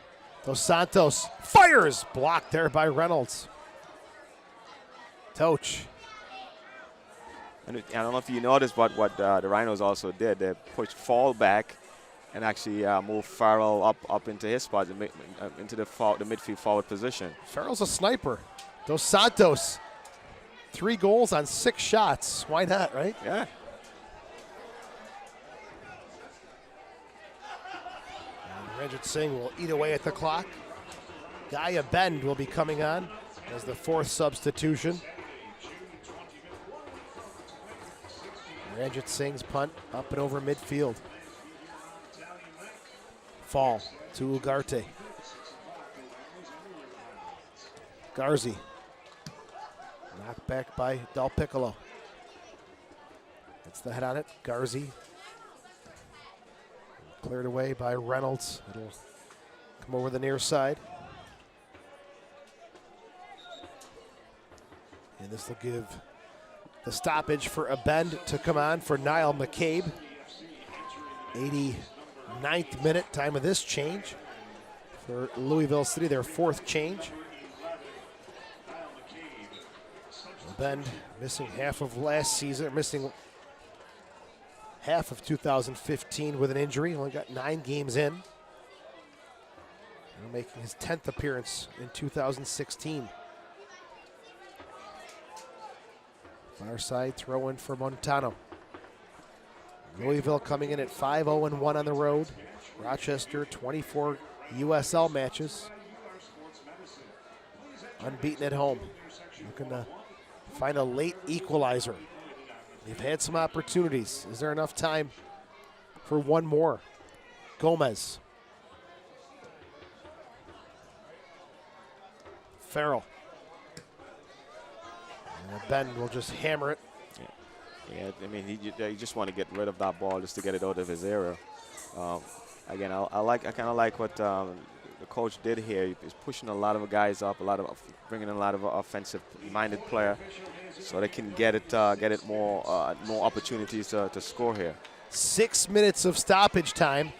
Dos Santos fires. Blocked there by Reynolds. Toch.
And I don't know if you noticed what the Rhinos also did. They pushed Fall back and actually moved Farrell up into his spot, into the midfield forward position.
Farrell's a sniper. Dos Santos, 3 goals on 6 shots. Why not, right?
Yeah.
And Ranjit Singh will eat away at the clock. Gaia Bend will be coming on as the 4th substitution. Ranjit Singh's punt up and over midfield. Fall to Ugarte. Garzi. Knocked back by Del Piccolo. That's the head on it. Garzi. Cleared away by Reynolds. It'll come over the near side. And this will give the stoppage for a bend to come on for Niall McCabe. 89th minute, time of this change for Louisville City, their 4th change. Bend missing half of last season, missing half of 2015 with an injury. Only got 9 games in. Now making his 10th appearance in 2016. Far side throw in for Montano. Louisville coming in at 5-0-1 on the road. Rochester 24 USL matches. Unbeaten at home. Looking to find a late equalizer. They've had some opportunities. Is there enough time for one more? Gomez. Farrell. And Bend will just hammer it.
Yeah, I mean, he just want to get rid of that ball just to get it out of his area. Again, I kind of like what the coach did here. He's pushing a lot of guys up, bringing in a lot of offensive-minded player, so they can get it more opportunities to score here.
6 minutes of stoppage time,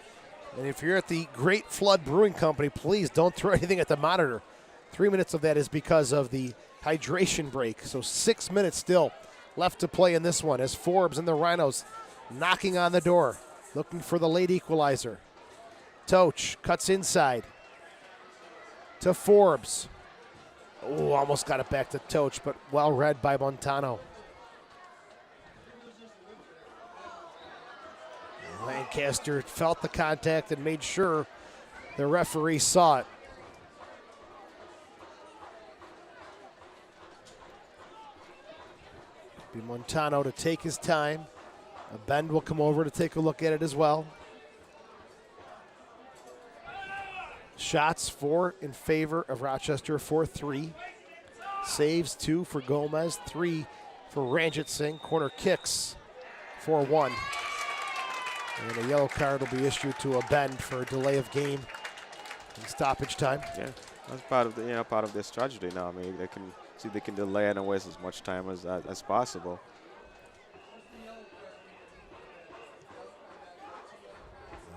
and if you're at the Great Flood Brewing Company, please don't throw anything at the monitor. 3 minutes of that is because of the hydration break. So 6 minutes still left to play in this one as Forbes and the Rhinos knocking on the door, looking for the late equalizer. Toch cuts inside to Forbes. Oh, almost got it back to Toch, but well read by Montano. Lancaster felt the contact and made sure the referee saw it. Be Montano to take his time. A Bend will come over to take a look at it as well. Shots 4 in favor of Rochester, 4-3. Saves 2 for Gomez, 3 for Ranjit Singh. Corner kicks 4-1. And a yellow card will be issued to a Bend for a delay of game in stoppage time.
Yeah, that's part of the part of their strategy now. I mean, they can see they can delay it and waste as much time as possible.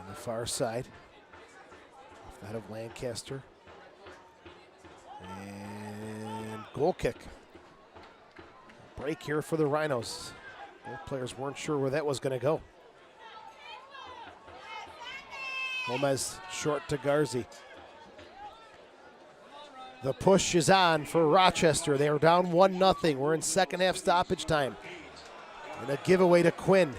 On the far side, off the head of Lancaster. And goal kick. Break here for the Rhinos. Both players weren't sure where that was going to go. Gomez short to Garzi. The push is on for Rochester. They are down 1-0. We're in second half stoppage time. And a giveaway to Quinn.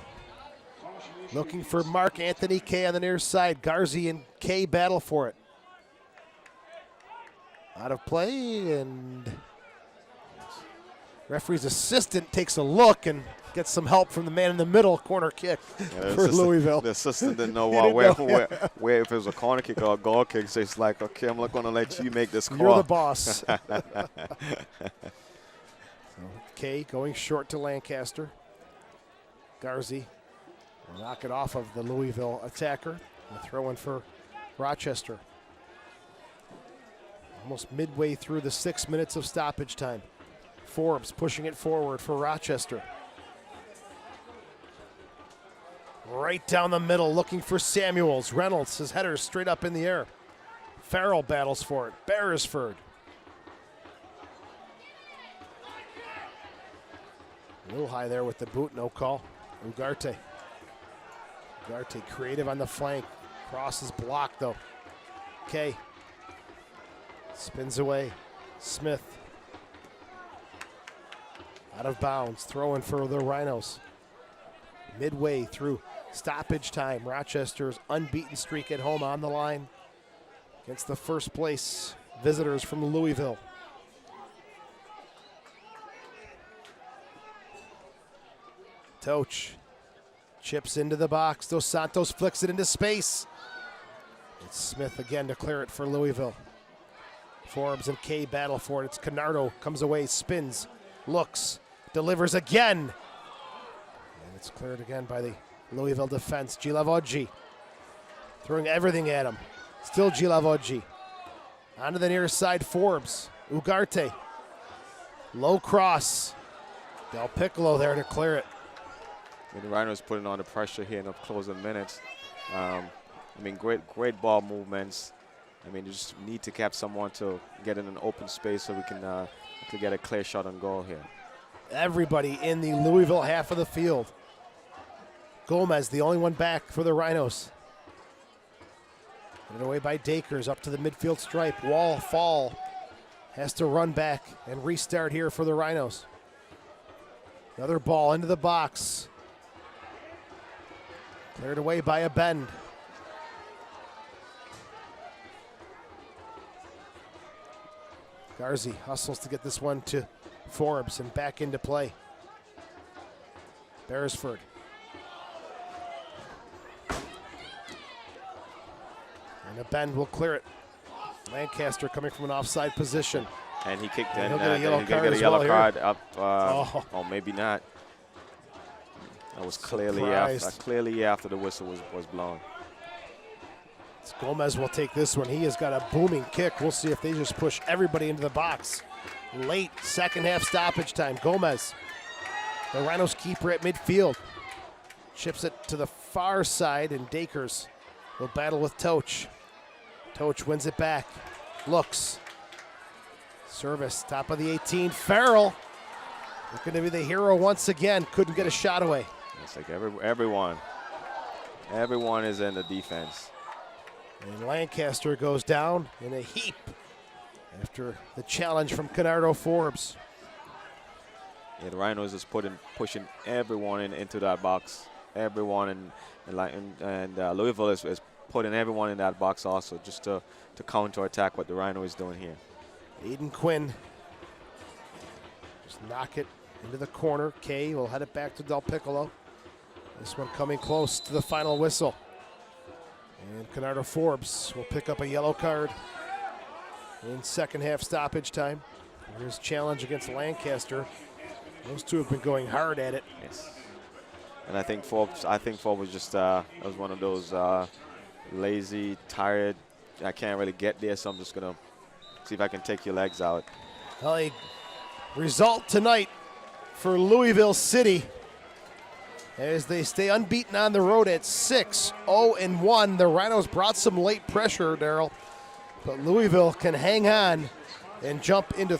Looking for Mark Anthony Kay on the near side. Garzi and Kay battle for it. Out of play, and referee's assistant takes a look and gets some help from the man in the middle. Corner kick for Louisville.
The assistant didn't know where if it was a corner kick or a goal kick. So it's like, okay, I'm not going to let you make this call.
You're the boss. So Kay going short to Lancaster. Garzi will knock it off of the Louisville attacker. A throw in for Rochester. Almost midway through the 6 minutes of stoppage time. Forbes pushing it forward for Rochester. Right down the middle, looking for Samuels. Reynolds, his header straight up in the air. Farrell battles for it. Beresford. A little high there with the boot, no call. Ugarte. Ugarte creative on the flank. Cross is blocked though. Kay. Spins away. Smith. Out of bounds. Throwing for the Rhinos. Midway through stoppage time. Rochester's unbeaten streak at home on the line against the first place visitors from Louisville. Toch chips into the box. Dos Santos flicks it into space. It's Smith again to clear it for Louisville. Forbes and Kay battle for it. It's Canardo, comes away, spins, looks, delivers again. And it's cleared again by the Louisville defense. Gilavoggi throwing everything at him. Still Gilavoggi. Onto the near side, Forbes. Ugarte. Low cross. Del Piccolo there to clear it.
The Rhinos putting on the pressure here in the closing minutes. I mean, great ball movements. I mean, you just need to catch someone to get in an open space so we can get a clear shot on goal here.
Everybody in the Louisville half of the field. Gomez, the only one back for the Rhinos. Put it away by Dakers up to the midfield stripe. Wall fall. Has to run back and restart here for the Rhinos. Another ball into the box. Cleared away by a Bend. Garzi hustles to get this one to Forbes and back into play. Beresford. And a Bend will clear it. Lancaster coming from an offside position.
And he kicked
and
in.
He'll get a yellow
he
card
get a
as
yellow
well
card
here.
up.
Oh,
maybe not. That was clearly after the whistle was blown.
Gomez will take this one. He has got a booming kick. We'll see if they just push everybody into the box. Late second half stoppage time. Gomez, the Rhinos keeper at midfield. Chips it to the far side, and Dakers will battle with Toch. Toch wins it back. Looks. Service, top of the 18. Farrell, looking to be the hero once again. Couldn't get a shot away.
It's like everyone is in the defense.
And Lancaster goes down in a heap after the challenge from Canardo Forbes.
Yeah, the Rhinos is pushing everyone into that box. Everyone and Louisville is putting everyone in that box also, just to counter-attack what the Rhino is doing here.
Aiden Quinn just knock it into the corner. Kay will head it back to Del Piccolo. This one coming close to the final whistle. And Canardo Forbes will pick up a yellow card in second half stoppage time. Here's challenge against Lancaster. Those two have been going hard at it.
Yes. And I think Forbes was just was one of those lazy, tired. I can't really get there, so I'm just gonna see if I can take your legs out.
Well, a result tonight for Louisville City as they stay unbeaten on the road at 6-0-1. The Rhinos brought some late pressure, Daryl, but Louisville can hang on and jump into